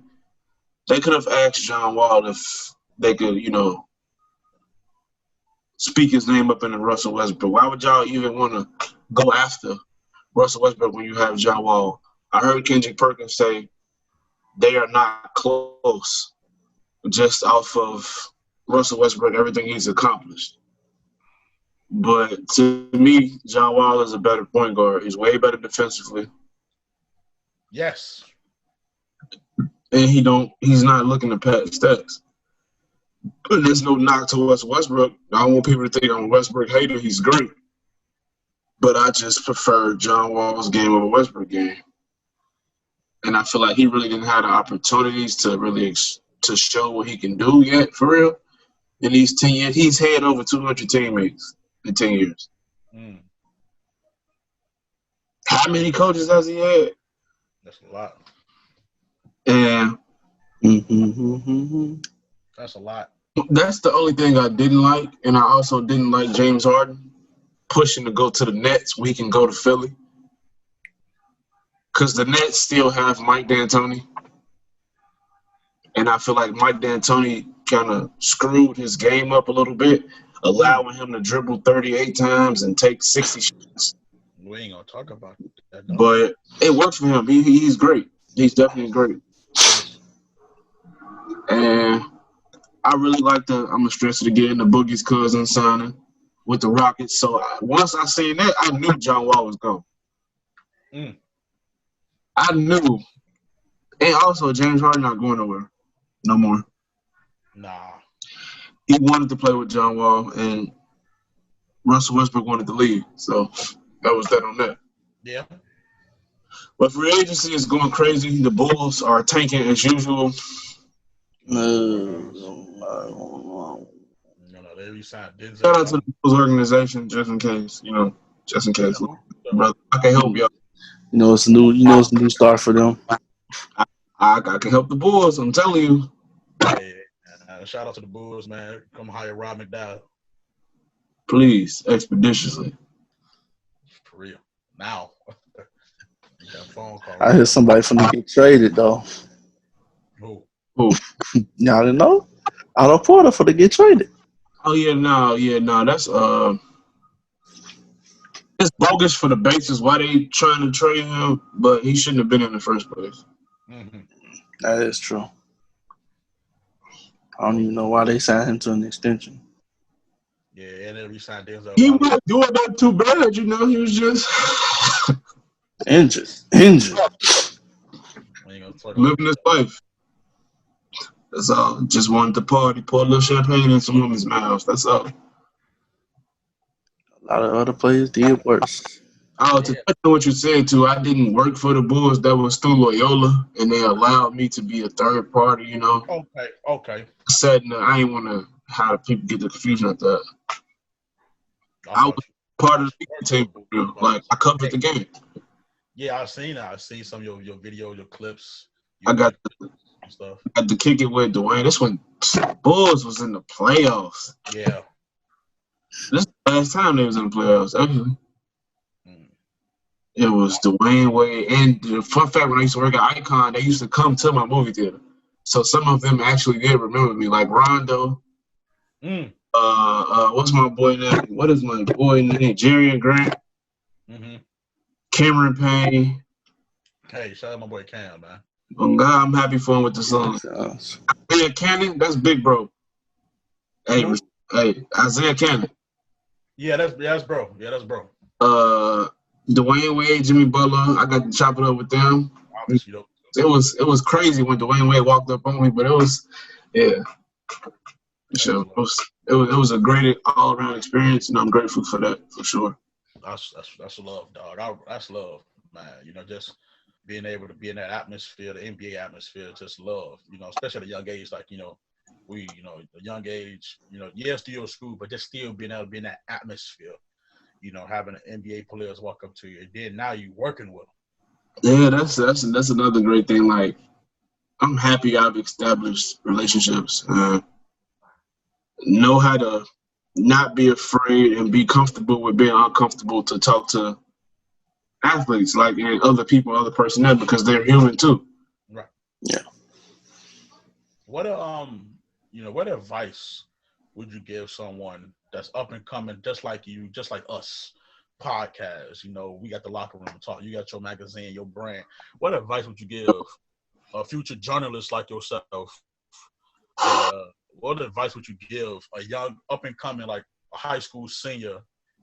Speaker 2: They could have asked John Wall if they could, speak his name up in the Russell Westbrook. Why would y'all even want to go after Russell Westbrook when you have John Wall. I heard Kendrick Perkins say they are not close just off of Russell Westbrook, everything he's accomplished. But to me, John Wall is a better point guard. He's way better defensively.
Speaker 1: Yes.
Speaker 2: And he's not looking to pad stats. But there's no knock to Westbrook. I don't want people to think I'm a Westbrook hater. He's great. But I just prefer John Wall's game over Westbrook game. And I feel like he really didn't have the opportunities to really to show what he can do yet, for real. In these 10 years, he's had over 200 teammates in 10 years. How many coaches has he had?
Speaker 1: That's a lot.
Speaker 2: And
Speaker 1: that's a lot.
Speaker 2: That's the only thing I didn't like. And I also didn't like James Harden pushing to go to the Nets when he can go to Philly. Because the Nets still have Mike D'Antoni. And I feel like Mike D'Antoni kind of screwed his game up a little bit, allowing him to dribble 38 times and take 60 shots.
Speaker 1: We ain't going to talk about that.
Speaker 2: But it works for him. He's great. He's definitely great. And I really like I'm going to stress it again, the Boogie's cousin signing with the Rockets. So once I seen that, I knew John Wall was gone. I knew. And also, James Harden not going nowhere no more.
Speaker 1: Nah.
Speaker 2: He wanted to play with John Wall, and Russell Westbrook wanted to leave. So that was that on that.
Speaker 1: Yeah.
Speaker 2: But free agency is going crazy. The Bulls are tanking as usual.
Speaker 1: They re-signed Denzel.
Speaker 2: Shout out to the Bulls organization, just in case. Brother, I can help y'all.
Speaker 3: It's a new start for them.
Speaker 2: I can help the Bulls. I'm telling you.
Speaker 1: Shout out to the Bulls, man. Come hire Rob McDowell.
Speaker 2: Please, expeditiously.
Speaker 1: For real. Now. Phone call.
Speaker 3: I hear somebody finna get traded though.
Speaker 2: Who?
Speaker 3: Y'all didn't know? Otto Porter for to get traded.
Speaker 2: Oh yeah, no. That's it's bogus for the basis why they trying to trade him, but he shouldn't have been in the first place.
Speaker 3: That is true. I don't even know why they signed him to an extension.
Speaker 1: Yeah, and they re-signed Denzel.
Speaker 2: He wasn't doing that too bad, He was just
Speaker 3: injured.
Speaker 2: Living his life. That's all. Just wanted to party, pour a little champagne in some women's mouths. That's all.
Speaker 3: A lot of other players did worse.
Speaker 2: To touch on what you said too, I didn't work for the Bulls. That was through Loyola, and they allowed me to be a third party.
Speaker 1: Okay.
Speaker 2: Said I ain't want to have people get the confusion at that. I was part of the team. Like I covered the game.
Speaker 1: Yeah, I've seen that. I've seen some of your videos, your clips.
Speaker 2: I got to kick it with Dwayne. This when Bulls was in the playoffs.
Speaker 1: Yeah.
Speaker 2: This is the last time they was in the playoffs, actually. It was Dwayne Wade. And the fun fact, when I used to work at Icon, they used to come to my movie theater. So some of them actually did remember me, like Rondo. What's my boy name? What is my boy name? Jerry Grant. Cameron Payne.
Speaker 1: Hey, shout out my boy Cam, man.
Speaker 2: Oh God, I'm happy for him with the song. Isaiah Cannon, that's big bro. Hey, Isaiah Cannon.
Speaker 1: Yeah, that's bro. Yeah, that's bro.
Speaker 2: Dwayne Wade, Jimmy Butler. I got to chop it up with them.
Speaker 1: Obviously,
Speaker 2: it was crazy when Dwayne Wade walked up on me, but it was Sure. It was a great all around experience, and I'm grateful for that for sure.
Speaker 1: That's love, dog. That's love, man. Just being able to be in that atmosphere, the NBA atmosphere, just love. Especially at a young age, like we, a young age, still school, but just still being able to be in that atmosphere. Having NBA players walk up to you, and then now you working with them.
Speaker 2: Yeah, that's another great thing. Like, I'm happy I've established relationships. Know how to not be afraid and be comfortable with being uncomfortable to talk to athletes, like, and other people, other personnel, because they're human too.
Speaker 1: Right.
Speaker 3: Yeah.
Speaker 1: What advice would you give someone that's up and coming, just like you, just like us, podcast. You know, we got the locker room talk. You got your magazine, your brand. What advice would you give a future journalist like yourself? What advice would you give a young up and coming like a high school senior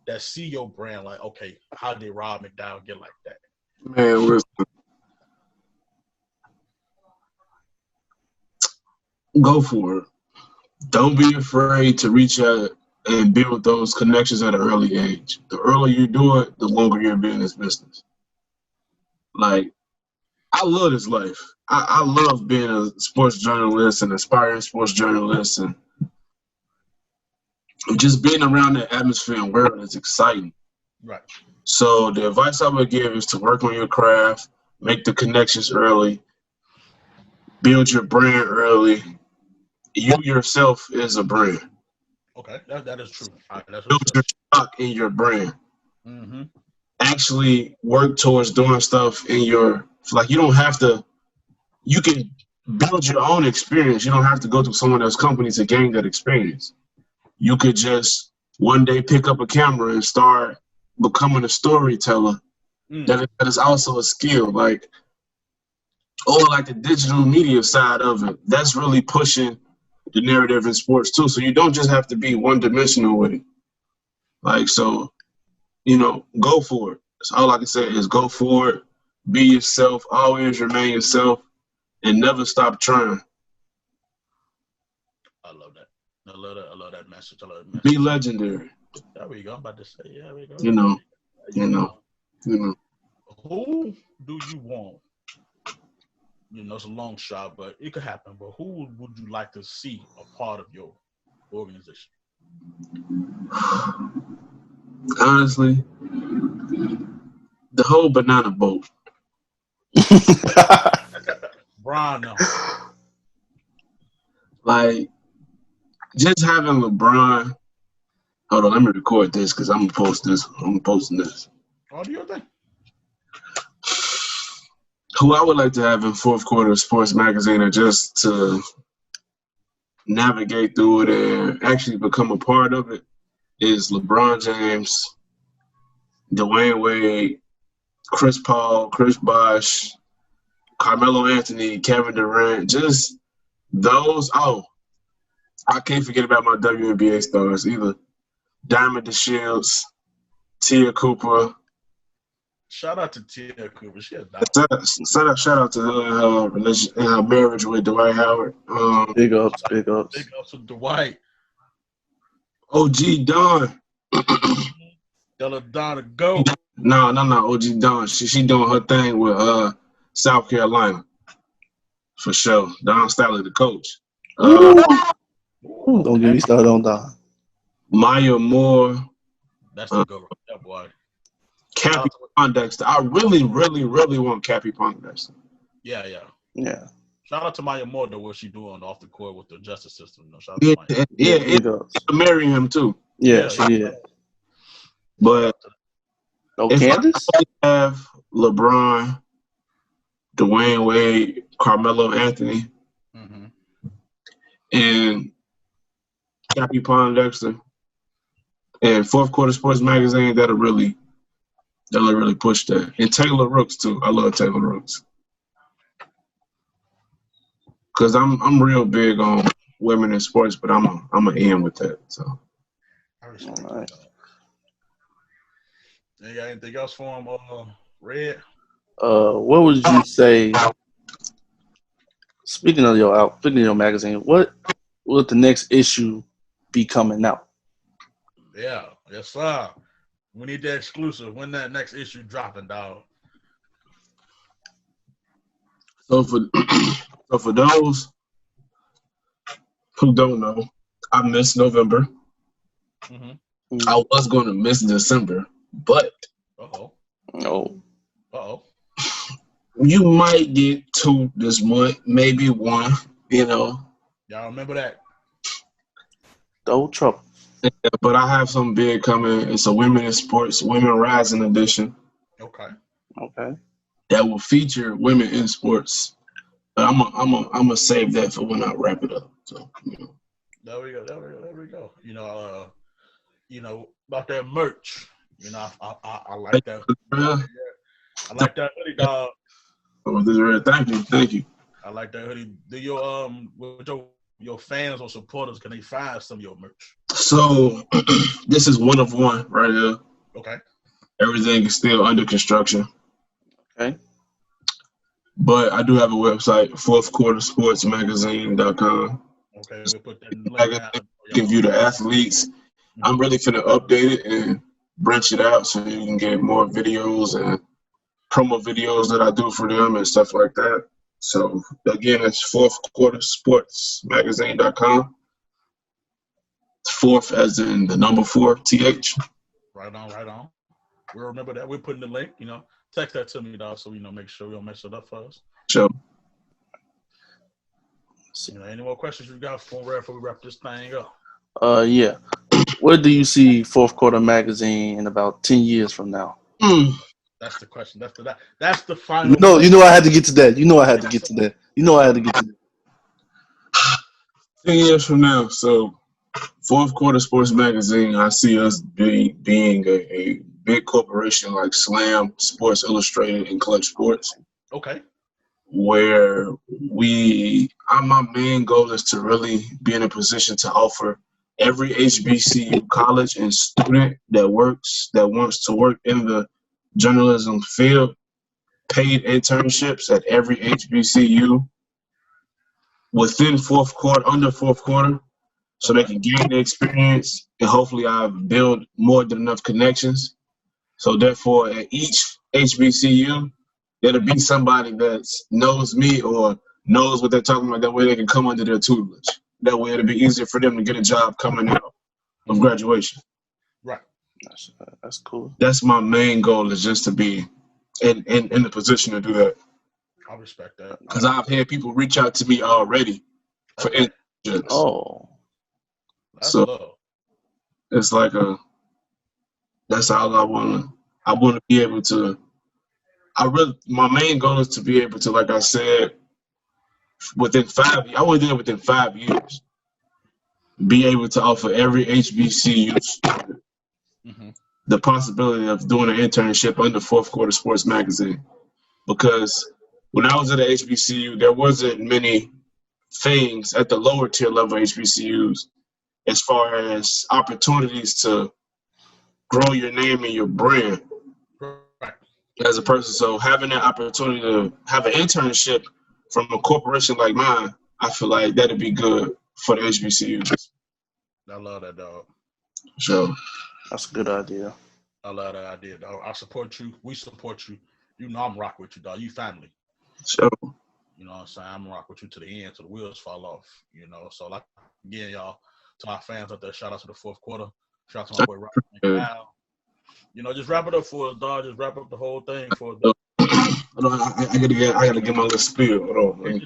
Speaker 1: that see your brand like, okay, how did Rob McDowell get like that?
Speaker 2: Man, listen. Go for it. Don't be afraid to reach out and build those connections at an early age. The earlier you do it, the longer you'll be in this business. Like, I love this life. I love being a sports journalist and aspiring sports journalist, and just being around that atmosphere and world is exciting.
Speaker 1: Right.
Speaker 2: So the advice I would give is to work on your craft, make the connections early, build your brand early. You yourself is a brand.
Speaker 1: Okay, that is true. That's
Speaker 2: Build your stock in your brand.
Speaker 1: Mm-hmm.
Speaker 2: Actually work towards doing stuff in your, like, you don't have to, you can build your own experience. You don't have to go to someone else's company to gain that experience. You could just one day pick up a camera and start becoming a storyteller. That is also a skill, like, or like the digital media side of it. That's really pushing the narrative in sports too. So you don't just have to be one-dimensional with it. Like, so, you know, go for it. That's all I can say is go for it. Be yourself. Always remain yourself, and never stop trying.
Speaker 1: I love that. I love that message.
Speaker 2: Be legendary.
Speaker 1: There we go. I'm about to say, yeah, there we go.
Speaker 2: You know.
Speaker 1: Who do you want? You know, it's a long shot, but it could happen. But who would you like to see a part of your organization?
Speaker 2: Honestly, the whole banana boat.
Speaker 1: Brian, no.
Speaker 2: Like, just having LeBron. Hold on, let me record this because I'm posting this.
Speaker 1: Oh, do your thing.
Speaker 2: Who I would like to have in fourth quarter sports magazine, or just to navigate through it and actually become a part of it, is LeBron James, Dwayne Wade, Chris Paul, Chris Bosh, Carmelo Anthony, Kevin Durant, just those. Oh, I can't forget about my WNBA stars either. Diamond DeShields, Tia Cooper.
Speaker 1: Shout out to Tia Cooper. She a doctor.
Speaker 2: Shout out to her and her marriage with Dwight Howard.
Speaker 3: Big ups.
Speaker 1: Big ups to Dwight.
Speaker 2: OG Don.
Speaker 1: Tell her Don to go.
Speaker 2: No. OG Don. She doing her thing with South Carolina. For sure. Don Staley, the coach.
Speaker 3: Don't get me started on Don.
Speaker 2: Maya Moore.
Speaker 1: That's the good one. That boy.
Speaker 2: Cappy Pondexter. I really, really, really want Cappy Pondexter.
Speaker 1: Yeah. Shout out to Maya Moore, though, what she doing off the court with the justice system. You know, shout out to Maya.
Speaker 2: Yeah, marry him too.
Speaker 3: Yeah, she did.
Speaker 2: But
Speaker 3: Candace?
Speaker 2: I have LeBron, Dwayne Wade, Carmelo Anthony, and Cappy Pondexter, and fourth quarter sports magazine, that'll really push that. And Taylor Rooks too. I love Taylor Rooks. Cause I'm real big on women in sports, but I'm a end with that. So.
Speaker 1: All right. You got anything else for him, Red?
Speaker 3: What would you say? Speaking of your magazine, what will the next issue be coming out?
Speaker 1: Yeah, yes, sir. We need that exclusive. When that next issue dropping, dog?
Speaker 2: So for those who don't know, I missed November. I was going to miss December, but you might get 2 this month, maybe 1. You know,
Speaker 1: y'all remember that?
Speaker 3: No trouble.
Speaker 2: Yeah, but I have some big coming. It's a Women in Sports, Women Rising edition.
Speaker 1: Okay.
Speaker 2: That will feature women in sports. But I'm gonna save that for when I wrap it up. So, you know.
Speaker 1: There we go. You know, about that merch. You know, I like that. I like that hoodie, dog.
Speaker 2: Thank you.
Speaker 1: I like that hoodie. Do your with your fans or supporters, can they find some of your merch?
Speaker 2: So this is one of one right here.
Speaker 1: Okay.
Speaker 2: Everything is still under construction.
Speaker 3: Okay.
Speaker 2: But I do have a website, fourthquartersportsmagazine.com.
Speaker 1: Okay, we'll put that link down.
Speaker 2: You can view the athletes. I'm really finna update it and branch it out so you can get more videos and promo videos that I do for them and stuff like that. So again, it's fourthquartersportsmagazine.com. Fourth as in the number 4, TH.
Speaker 1: Right on. We'll remember that. We're putting the link, you know. Text that to me, dog, so we make sure we don't mess it up for us.
Speaker 2: Sure.
Speaker 1: You know, any more questions you got before we wrap this thing up?
Speaker 3: Yeah. Where do you see Fourth Quarter Magazine in about 10 years from now?
Speaker 1: That's the question. That's the final.
Speaker 3: You know, I had to get to that. You know, I had to get to that.
Speaker 2: 10 years from now, so Fourth Quarter Sports Magazine, I see us being a big corporation like Slam, Sports Illustrated, and Clutch Sports.
Speaker 1: Okay.
Speaker 2: Where my main goal is to really be in a position to offer every HBCU college and student that wants to work in the journalism field paid internships at every HBCU within under fourth quarter, so they can gain the experience and hopefully I build more than enough connections. So therefore, at each HBCU, there'll be somebody that knows me or knows what they're talking about. That way they can come under their tutelage. That way it'll be easier for them to get a job coming out of graduation.
Speaker 1: Right.
Speaker 3: That's cool.
Speaker 2: That's my main goal, is just to be in the position to do that.
Speaker 1: I respect that.
Speaker 2: Because I've had people reach out to me already for internships.
Speaker 3: Oh.
Speaker 1: That's
Speaker 2: so
Speaker 1: love.
Speaker 2: It's like that's all I want to be able to. My main goal is to be able to, like I said, within 5 years, I want to do it within 5 years, be able to offer every HBCU student the possibility of doing an internship under Fourth Quarter Sports Magazine. Because when I was at the HBCU, there wasn't many things at the lower tier level HBCUs as far as opportunities to grow your name and your brand as a person. So having that opportunity to have an internship from a corporation like mine, I feel like that'd be good for the HBCUs.
Speaker 1: I love that, dog.
Speaker 2: So
Speaker 3: that's a good idea.
Speaker 1: I love that idea, dog. I support you. We support you. You know I'm rock with you, dog. You family.
Speaker 2: So
Speaker 1: you know what I'm saying? I'm rock with you to the end, till the wheels fall off. You know, so like again, y'all, to our fans out there, shout out to the fourth quarter. Shout out to my boy Rob McDowell. You know, just wrap it up for us, dog. Just wrap up the whole thing for us.
Speaker 2: I gotta get my little spiel. Hold on.
Speaker 1: Get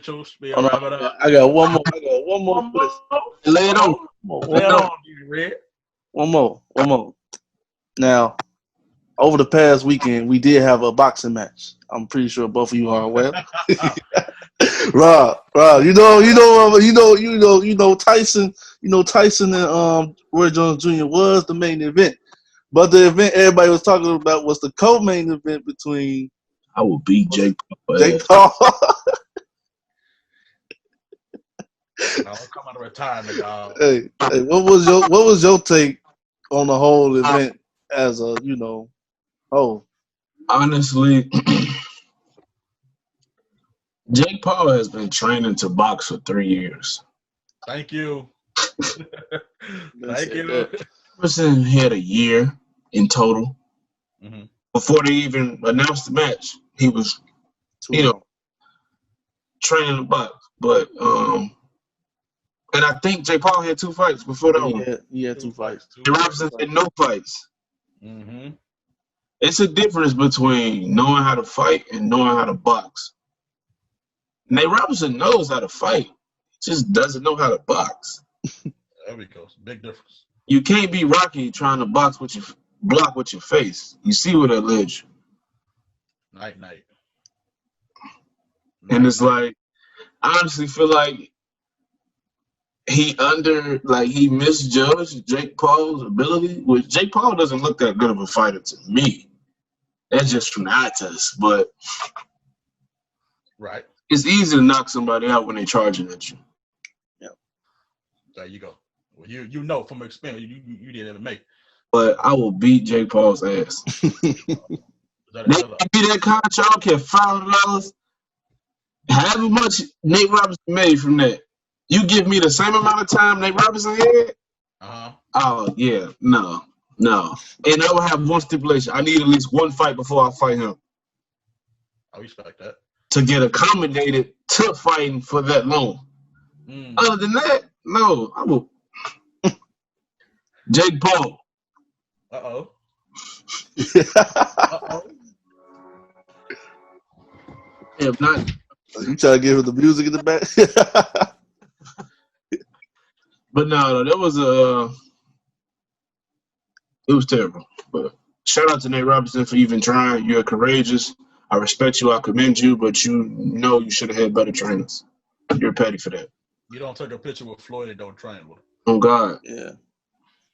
Speaker 1: your spiel.
Speaker 3: Oh, no,
Speaker 1: wrap it up.
Speaker 3: I got one more.
Speaker 2: Lay it on.
Speaker 1: Lay it on, Red.
Speaker 3: One more. Now, over the past weekend, we did have a boxing match. I'm pretty sure both of you are aware. Rob, you know Tyson. You know Tyson and Roy Jones Jr. was the main event, but the event everybody was talking about was the co-main event between.
Speaker 2: I will beat Jake Paul.
Speaker 1: I'll come out of retirement, dog.
Speaker 3: Hey, what was your take on the whole event as a
Speaker 2: Honestly, Jake Paul has been training to box for 3 years.
Speaker 1: Thank you. Thank you.
Speaker 2: Person had a year in total. Before they even announced the match, he was, training to box. But and I think Jake Paul had 2 fights before that one.
Speaker 3: He had 2 fights.
Speaker 2: And Robinson had no fights. It's a difference between knowing how to fight and knowing how to box. Nate Robinson knows how to fight, just doesn't know how to box.
Speaker 1: There we go. Big difference.
Speaker 2: You can't be Rocky trying to block with your face. You see what that led you.
Speaker 1: Night.
Speaker 2: And it's like, I honestly feel like he misjudged Jake Paul's ability, which Jake Paul doesn't look that good of a fighter to me. That's just from the eye test, but
Speaker 1: Right.
Speaker 2: it's easy to knock somebody out when they're charging at you.
Speaker 3: Yeah.
Speaker 1: There you go. Well, you know from experience, you did MMA.
Speaker 2: But I will beat Jake Paul's ass. They give me that contract, I don't care, $500. However much Nate Robinson made from that. You give me the same amount of time Nate Robinson had? Oh, yeah. No. And I will have one stipulation. I need at least one fight before I fight him.
Speaker 1: I respect that.
Speaker 2: To get accommodated to fighting for that long. Other than that, no. I will. Jake Paul.
Speaker 1: Uh-oh.
Speaker 2: If not.
Speaker 3: You try to give her the music in the back?
Speaker 2: But no, that was it was terrible. But shout out to Nate Robinson for even trying. You're courageous. I respect you. I commend you. But you know you should have had better trainers. You're petty for that.
Speaker 1: You don't take a picture with Floyd and don't train with him.
Speaker 2: Oh God.
Speaker 3: Yeah.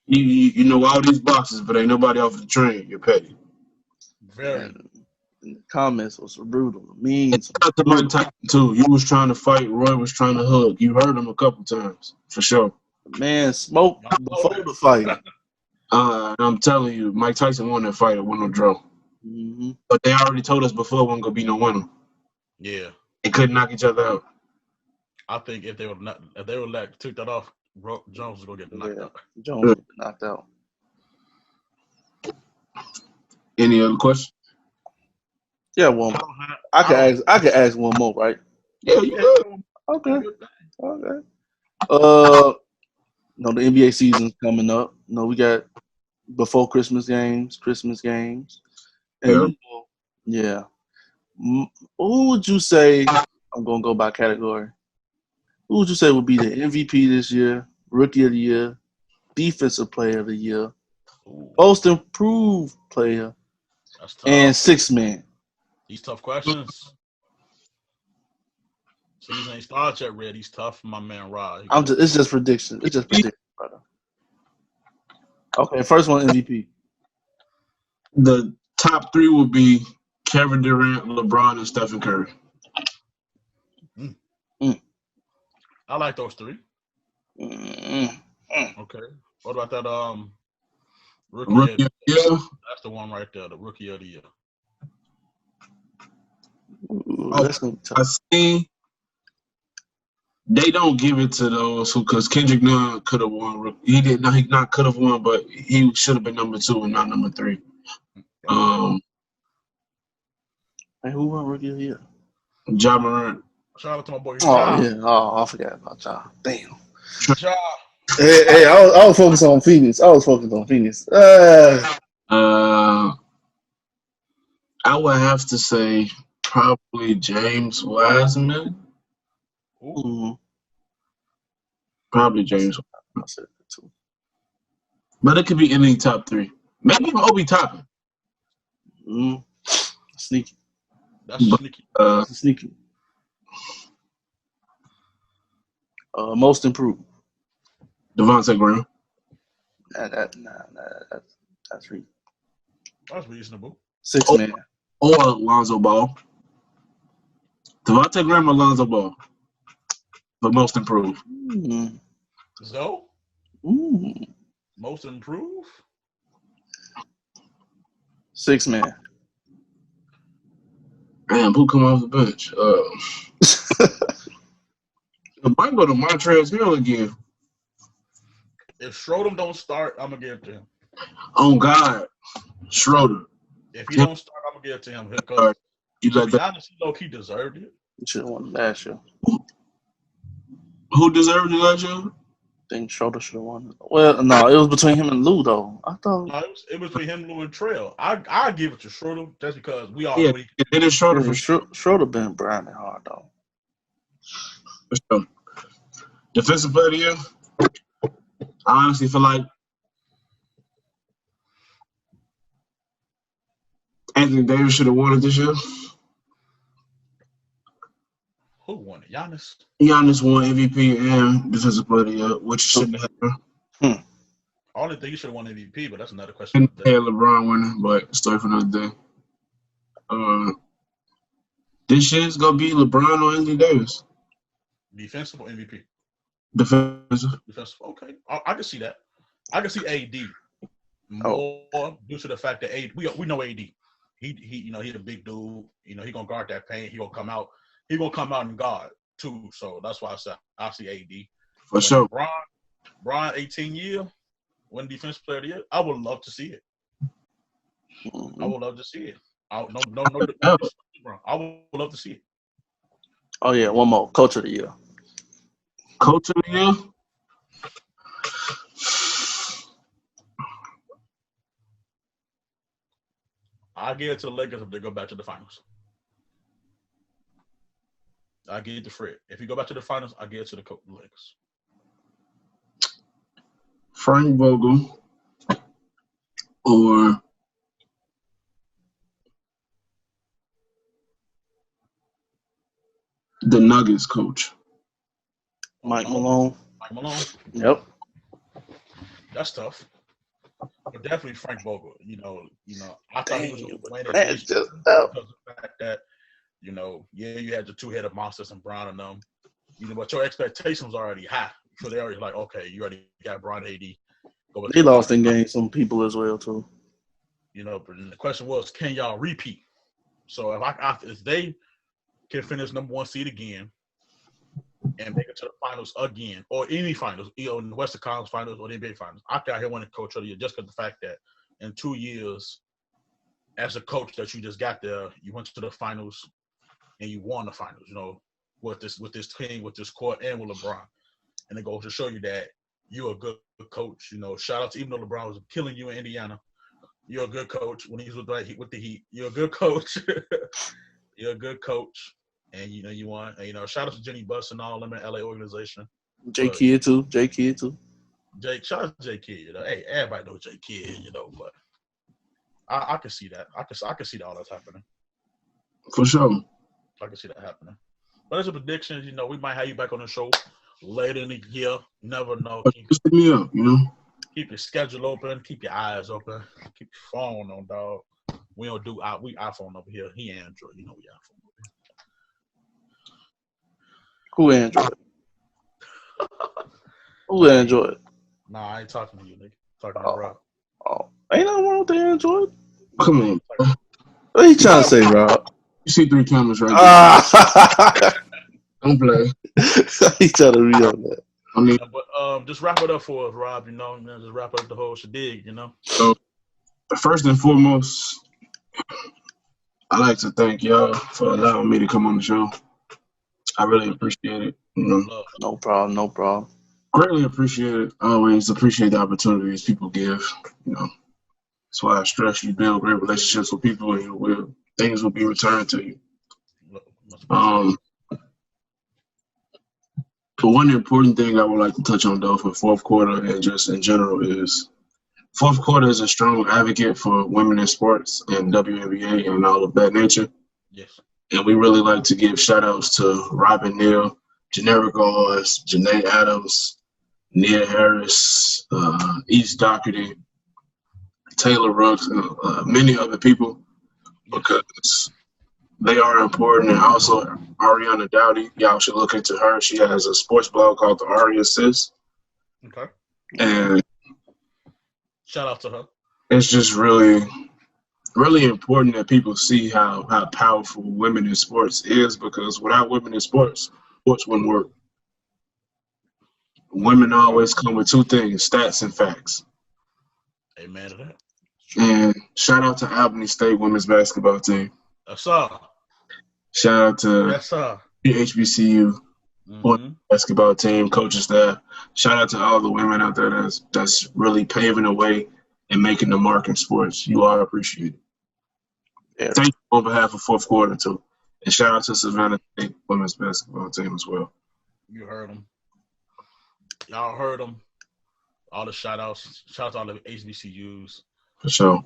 Speaker 2: You know all these boxes, but ain't nobody off the train. You're petty.
Speaker 1: Very.
Speaker 3: And the comments was brutal. Mean.
Speaker 2: Shout out to Mike Tyson too. You was trying to fight. Roy was trying to hug. You heard him a couple times for sure.
Speaker 3: Man, smoked before the fight.
Speaker 2: I'm telling you, Mike Tyson won that fight. It won no draw.
Speaker 3: Mm-hmm.
Speaker 2: But they already told us before it wasn't gonna be no winner.
Speaker 1: Yeah.
Speaker 2: They couldn't knock each other out.
Speaker 1: I think if they would took that off, Jones was gonna get knocked out.
Speaker 3: Jones would get knocked out.
Speaker 2: Any other questions?
Speaker 3: Yeah, one more. I can ask one more, right?
Speaker 2: Yeah, you good.
Speaker 3: Okay. No, the NBA season's coming up. We got before Christmas games, and yeah. Who would you say? I'm gonna go by category. Who would you say would be the MVP this year, Rookie of the Year, Defensive Player of the Year, Most Improved Player, and Sixth Man?
Speaker 1: These tough questions. Season ain't started yet, Red. He's tough, my man Rob.
Speaker 3: It's just prediction. Brother. Okay, first one MVP.
Speaker 2: The top three will be Kevin Durant, LeBron, and Stephen Curry.
Speaker 1: I like those three. Okay. What about that rookie of the year? That's the one right there, the Rookie of the Year.
Speaker 3: I
Speaker 2: see. They don't give it to those because Kendrick Nunn could have won. He did not. He not could have won, but he should have been number 2 and not number 3.
Speaker 3: Hey, who won Rookie of the Year?
Speaker 2: Ja Morant.
Speaker 1: Shout out to my boy.
Speaker 3: Oh yeah. Oh, I forgot about Ja. Damn.
Speaker 1: Ja.
Speaker 3: Hey, I was focused on Phoenix. I
Speaker 2: would have to say probably James Wiseman.
Speaker 3: Mm-hmm.
Speaker 2: Probably James.
Speaker 3: I said that too.
Speaker 2: But it could be any top 3. Maybe even Obi Toppin.
Speaker 3: Sneaky.
Speaker 1: That's sneaky.
Speaker 3: Sneaky. Most Improved.
Speaker 2: Devontae Graham.
Speaker 3: That's reasonable.
Speaker 1: That's reasonable.
Speaker 3: Sixth man.
Speaker 2: Or Lonzo Ball. Devontae Graham or Lonzo Ball. But most improved.
Speaker 1: So? Most improved?
Speaker 3: Sixth man.
Speaker 2: Damn, who come off the bench? It might go to Montrezl Harrell again.
Speaker 1: If Schroeder don't start, I'm going to give it to him.
Speaker 2: Oh, God. Schroeder.
Speaker 1: If he don't start, I'm going to give it to him. Because to be honest, he deserved it.
Speaker 3: He should have won last year.
Speaker 2: Who deserved it last year?
Speaker 3: I think Schroeder should have won. Well, no, it was between him and Lou, though. I thought
Speaker 1: it was between him, Lou, and Trail. I give it to Schroeder just because we all.
Speaker 2: Yeah, it is Schroeder for sure.
Speaker 3: Schroeder been grinding hard though.
Speaker 2: For sure. Defensive player of the year. I honestly feel like Anthony Davis should have won it this year.
Speaker 1: Who won it? Giannis Giannis?
Speaker 2: Giannis won MVP and Defensive Player of the Year, which shouldn't have happened.
Speaker 1: I only think he should have won MVP, but that's another question.
Speaker 2: And had LeBron winning, but story for another day. This shit's gonna be LeBron or Anthony Davis.
Speaker 1: Defensive or MVP?
Speaker 2: Defensive.
Speaker 1: Defensive. Okay, I can see that. I can see AD more due to the fact that AD, we know AD. He he's a big dude. He gonna guard that paint. He gonna come out. He gonna come out and guard too. So that's why I said I see AD.
Speaker 2: For sure.
Speaker 1: Bron 18 year, win Defensive Player of the Year. I would love to see it. I would love to see it. I would love to see it.
Speaker 3: Oh yeah, one more. Coach of the Year.
Speaker 2: Coach of the Year.
Speaker 1: I give it to the Lakers if they go back to the finals. I give it to Fred. If you go back to the finals, I give it to the Lakers.
Speaker 2: Frank Vogel or the Nuggets coach.
Speaker 3: Mike Malone.
Speaker 1: Mike Malone.
Speaker 3: Yep.
Speaker 1: That's tough. But definitely Frank Vogel. I thought he was going to win it
Speaker 3: That's
Speaker 1: because
Speaker 3: just
Speaker 1: of the fact that, you had the two-headed monsters and Brown and them. But your expectations are already high. So they're already like, okay, you already got Brown AD.
Speaker 3: They lost in games some people as well too.
Speaker 1: But the question was, can y'all repeat? So if they can finish number 1 seed again and make it to the finals again, or any finals, in the Western Conference Finals or the NBA Finals, I got here winning Coach of the Year just because the fact that in 2 years, as a coach that you just got there, you went to the finals and you won the finals. With this team, with this court, and with LeBron, and it goes to show you that you're a good coach. Shout out to, even though LeBron was killing you in Indiana, you're a good coach when he was with the Heat. You're a good coach. You're a good coach. And you won. And, shout out to Jenny Buss and all them in LA organization.
Speaker 3: J Kidd too.
Speaker 1: Shout out to J Kidd. Hey, everybody knows J Kidd. But I can see that. I can see that all that's happening.
Speaker 2: For sure.
Speaker 1: I can see that happening. But as a prediction, we might have you back on the show later in the year. You never know.
Speaker 2: Just hit me up,
Speaker 1: Keep your schedule open. Keep your eyes open. Keep your phone on, dog. We don't do we iPhone over here. He Android. We iPhone over here.
Speaker 3: Who Android? Who Android?
Speaker 1: Nah, I ain't talking to you, nigga. Talking to Rob.
Speaker 3: Oh, ain't nothing wrong with the Android.
Speaker 2: Come on.
Speaker 3: What you trying to say, Rob?
Speaker 2: You see 3 cameras right there. Don't play.
Speaker 3: He trying to read on that.
Speaker 1: But just wrap it up for us, Rob. Just wrap up the whole shadig.
Speaker 2: So, first and foremost, I'd like to thank y'all for allowing me to come on the show. I really appreciate it.
Speaker 3: No problem.
Speaker 2: Greatly appreciate it. I always appreciate the opportunities people give. That's why I stress you build great relationships with people, and things will be returned to you. But one important thing I would like to touch on, though, for fourth quarter and just in general is fourth quarter is a strong advocate for women in sports and WNBA and all of that nature.
Speaker 1: Yes.
Speaker 2: And we really like to give shout-outs to Robin Neal, Janera Gauze, Janae Adams, Nia Harris, East Doherty, Taylor Rooks, and many other people, because they are important. And also Ariana Dowdy, y'all should look into her. She has a sports blog called the Ari Assist.
Speaker 1: Okay.
Speaker 2: And
Speaker 1: shout out to her.
Speaker 2: It's just really, really important that people see how powerful women in sports is, because without women in sports wouldn't work. Women always come with 2 things: stats and facts.
Speaker 1: Amen to that.
Speaker 2: And shout out to Albany State women's basketball team.
Speaker 1: Yes, sir.
Speaker 2: Shout out to the HBCU basketball team, coaching staff. Shout out to all the women out there that's really paving the way and making the mark in sports. You are appreciated. Yeah. Thank you on behalf of fourth quarter, too. And shout out to Savannah State women's basketball team as well.
Speaker 1: You heard them. Y'all heard them. All the shout outs. Shout out to all the HBCUs.
Speaker 2: For sure.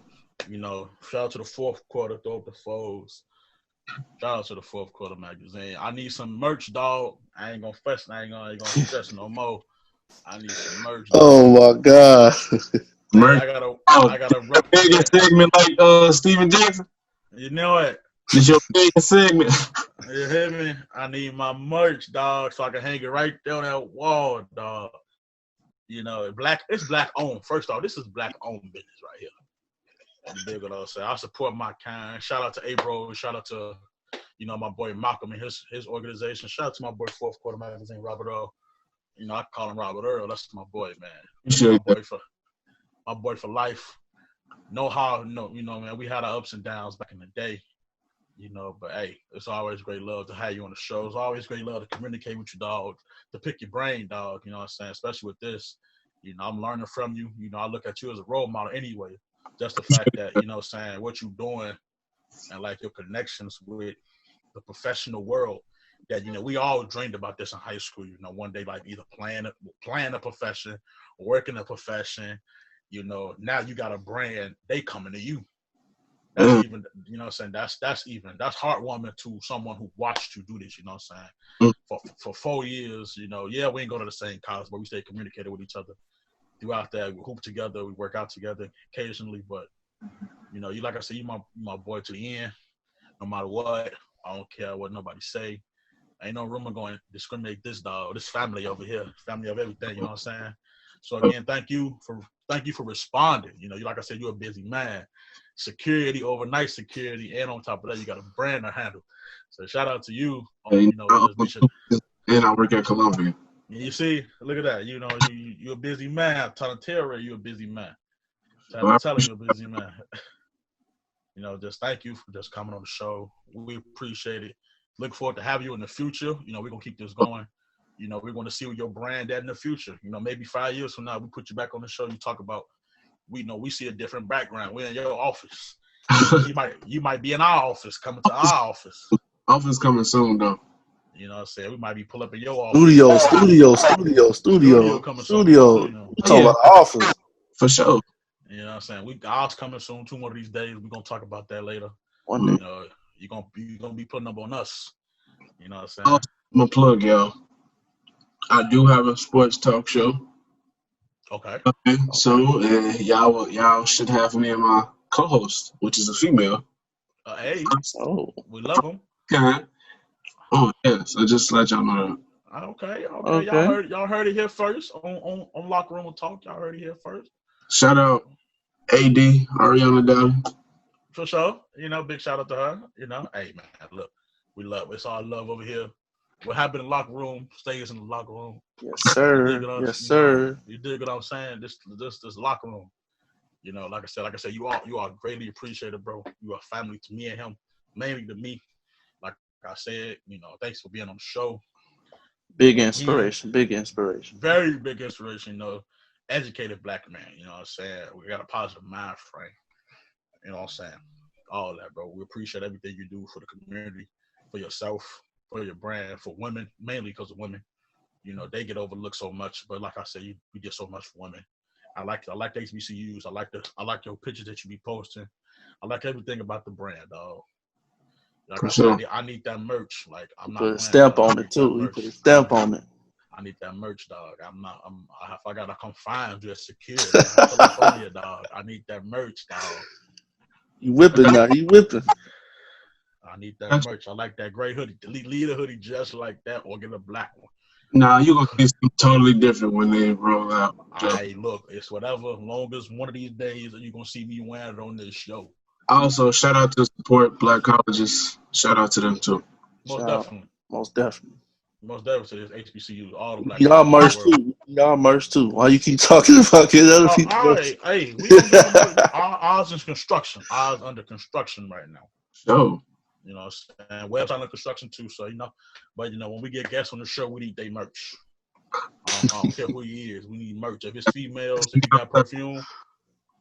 Speaker 1: Shout out to the fourth quarter, throw up the foes. Shout out to the fourth quarter magazine. I need some merch, dog. I ain't gonna fuss. I ain't gonna stress no more. I need some merch.
Speaker 3: Oh my God.
Speaker 1: Hey,
Speaker 2: Merch.
Speaker 1: I gotta
Speaker 2: Biggest
Speaker 1: represent.
Speaker 2: segment like Steven Jackson.
Speaker 1: You know it.
Speaker 2: This your biggest segment.
Speaker 1: You hear me? I need my merch, dog, so I can hang it right there on that wall, dog. You know, it's black owned. First off, this is black owned business right here. You dig what I'm saying? I support my kind. Shout out to April. Shout out to, my boy Malcolm and his organization. Shout out to my boy Quarter Magazine Rob McDowell. I call him Robert Earl. That's my boy, man. My boy for life. Man, we had our ups and downs back in the day. But hey, it's always great love to have you on the show. It's always great love to communicate with you, dog, to pick your brain, dog. You know what I'm saying? Especially with this. I'm learning from you. I look at you as a role model anyway. Just the fact that, what you're doing and like your connections with the professional world that, we all dreamed about this in high school, one day, like either playing a profession or working a profession, now you got a brand, they coming to you. That's even, that's heartwarming to someone who watched you do this, for 4 years, we ain't go to the same college, but we stay communicated with each other throughout that. We hoop together, we work out together occasionally, but, like I said, you my boy to the end, no matter what. I don't care what nobody say. Ain't no room of going to discriminate this dog, this family over here, family of everything, you know what I'm saying? So again, thank you for responding. Like I said, you're a busy man. Security, overnight security, and on top of that, you got a brand to handle. So shout out to you.
Speaker 2: And I work at Columbia.
Speaker 1: You see, look at that. You're a busy man. I'm trying to tell you, you're a busy man. I'm telling you, you're a busy man. Just thank you for just coming on the show. We appreciate it. Look forward to have you in the future. We're going to keep this going. We're going to see what your brand at in the future. Maybe 5 years from now, we put you back on the show. You talk about, we see a different background. We're in your office. You might be in our office, coming to our office.
Speaker 2: Office coming soon, though.
Speaker 1: You know what I'm saying? We might be pull up in your office.
Speaker 3: Studio
Speaker 1: coming
Speaker 3: Studio.
Speaker 1: soon.
Speaker 3: We talking about office.
Speaker 2: For sure.
Speaker 1: You know what I'm saying? Ours coming soon too, one of these days. We're gonna talk about that later.
Speaker 3: One day.
Speaker 1: You're gonna be putting up on us. You know what I'm saying?
Speaker 2: I'm gonna plug, y'all. I do have a sports talk show.
Speaker 1: Okay.
Speaker 2: So y'all should have me and my co-host, which is a female.
Speaker 1: Hey. We love them.
Speaker 2: Okay. Oh yeah. So just to let y'all know
Speaker 1: that. Okay. Y'all heard it here first on Locker Room Talk. Y'all heard it here first.
Speaker 2: Shout out AD Ariana Dowdy.
Speaker 1: For sure. Big shout out to her. Hey man, look, we love it's all love over here. What happened in the locker room stays in the locker room.
Speaker 3: Yes, sir. Sir.
Speaker 1: You dig what I'm saying? This locker room. Like I said, you are greatly appreciated, bro. You are family to me and him, mainly to me. Like I said, thanks for being on the show.
Speaker 3: Big inspiration.
Speaker 1: Very big inspiration, educated black man, you know what I'm saying? We got a positive mind frame. You know what I'm saying? All that, bro. We appreciate everything you do for the community, for yourself, for your brand, for women, mainly because of women. They get overlooked so much, but like I said, you did so much for women. I like the HBCUs. I like your pictures that you be posting. I like everything about the brand, dog. Like I said, I need that merch. Like I'm not
Speaker 3: put a stamp on it too. You put a stamp on it.
Speaker 1: I need that merch, dog. If I gotta come find you at security, California, dog. I need that merch, dog.
Speaker 3: You whipping now? You whipping?
Speaker 1: I need that merch. I like that gray hoodie. Leave a hoodie just like that, or get a black one.
Speaker 2: Nah, you're gonna see something totally different when they roll out.
Speaker 1: Hey, look, it's whatever. As long as one of these days you're gonna see me wearing it on this show.
Speaker 2: Also, shout out to support black colleges. Shout out to them too.
Speaker 1: Most definitely.
Speaker 3: Most definitely
Speaker 1: to this HBCU, all the black.
Speaker 3: Y'all merch too. Y'all merch too. Why you keep talking about it? Other people.
Speaker 1: All right, hey, we don't do ours is construction. Ours under construction right now.
Speaker 2: So.
Speaker 1: And website under construction too. So but when we get guests on the show, we need their merch. I don't care who he is. We need merch. If it's females, if you got perfume.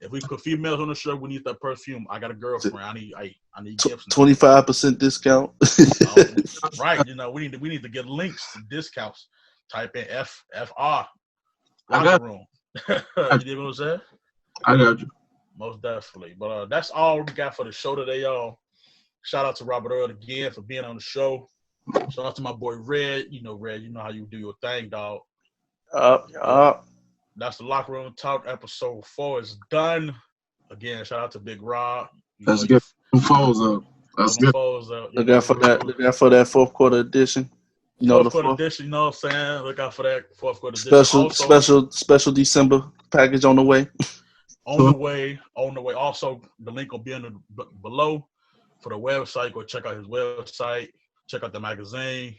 Speaker 1: If we put females on the show, we need that perfume. I got a girlfriend. I need gifts.
Speaker 3: 25% discount.
Speaker 1: Right. We need to get links to discounts. Type in FR. Locker room. You know what I'm saying?
Speaker 2: I got you.
Speaker 1: Most definitely. But that's all we got for the show today, y'all. Shout out to Robert Earl again for being on the show. Shout out to my boy Red. Red, you know how you do your thing, dog.
Speaker 3: Up.
Speaker 1: That's the Locker Room Talk. Episode 4 is done. Again, shout out to Big Rob.
Speaker 2: Let's get them foes up. Let's get
Speaker 3: Look out for that. Look out for that fourth quarter edition.
Speaker 1: Fourth quarter edition, you know what I'm saying? Look out for that fourth quarter edition.
Speaker 3: Special December package on the way.
Speaker 1: On the way. Also, the link will be in the below for the website. Go check out his website. Check out the magazine.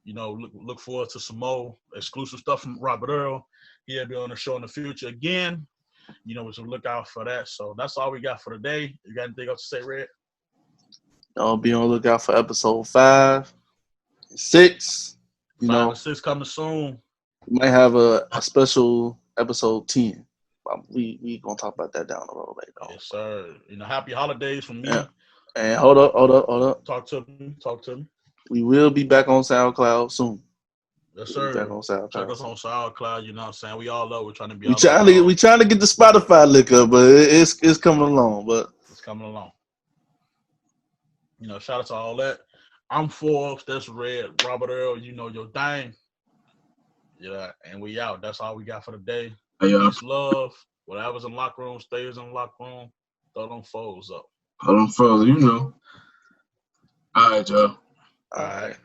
Speaker 1: Look forward to some more exclusive stuff from Robert Earl. He'll be on the show in the future again. We should look out for that. So that's all we got for today. You got anything else to say, Red?
Speaker 3: I'll be on the lookout for episode 5, 6.
Speaker 1: 5 and 6 coming soon.
Speaker 3: We might have a special episode 10. We gonna talk about that down the road later.
Speaker 1: Yes, sir. Happy holidays from me.
Speaker 3: Yeah. And hold up.
Speaker 1: Talk to me.
Speaker 3: We will be back on SoundCloud soon.
Speaker 1: Yes, sir.
Speaker 3: Back on SoundCloud.
Speaker 1: Check us on SoundCloud. You know what I'm saying? We all love. We're trying to be.
Speaker 3: We trying to get the Spotify lick up, but it's coming along. But
Speaker 1: it's coming along. Shout out to all that. I'm Forbes. That's Red. Robert Earl. You know your thing. Yeah, and we out. That's all we got for the day. Peace, love. Whatever's in locker room stays in locker room. Throw them foes up.
Speaker 2: Throw them foes. All right, y'all.
Speaker 3: All right.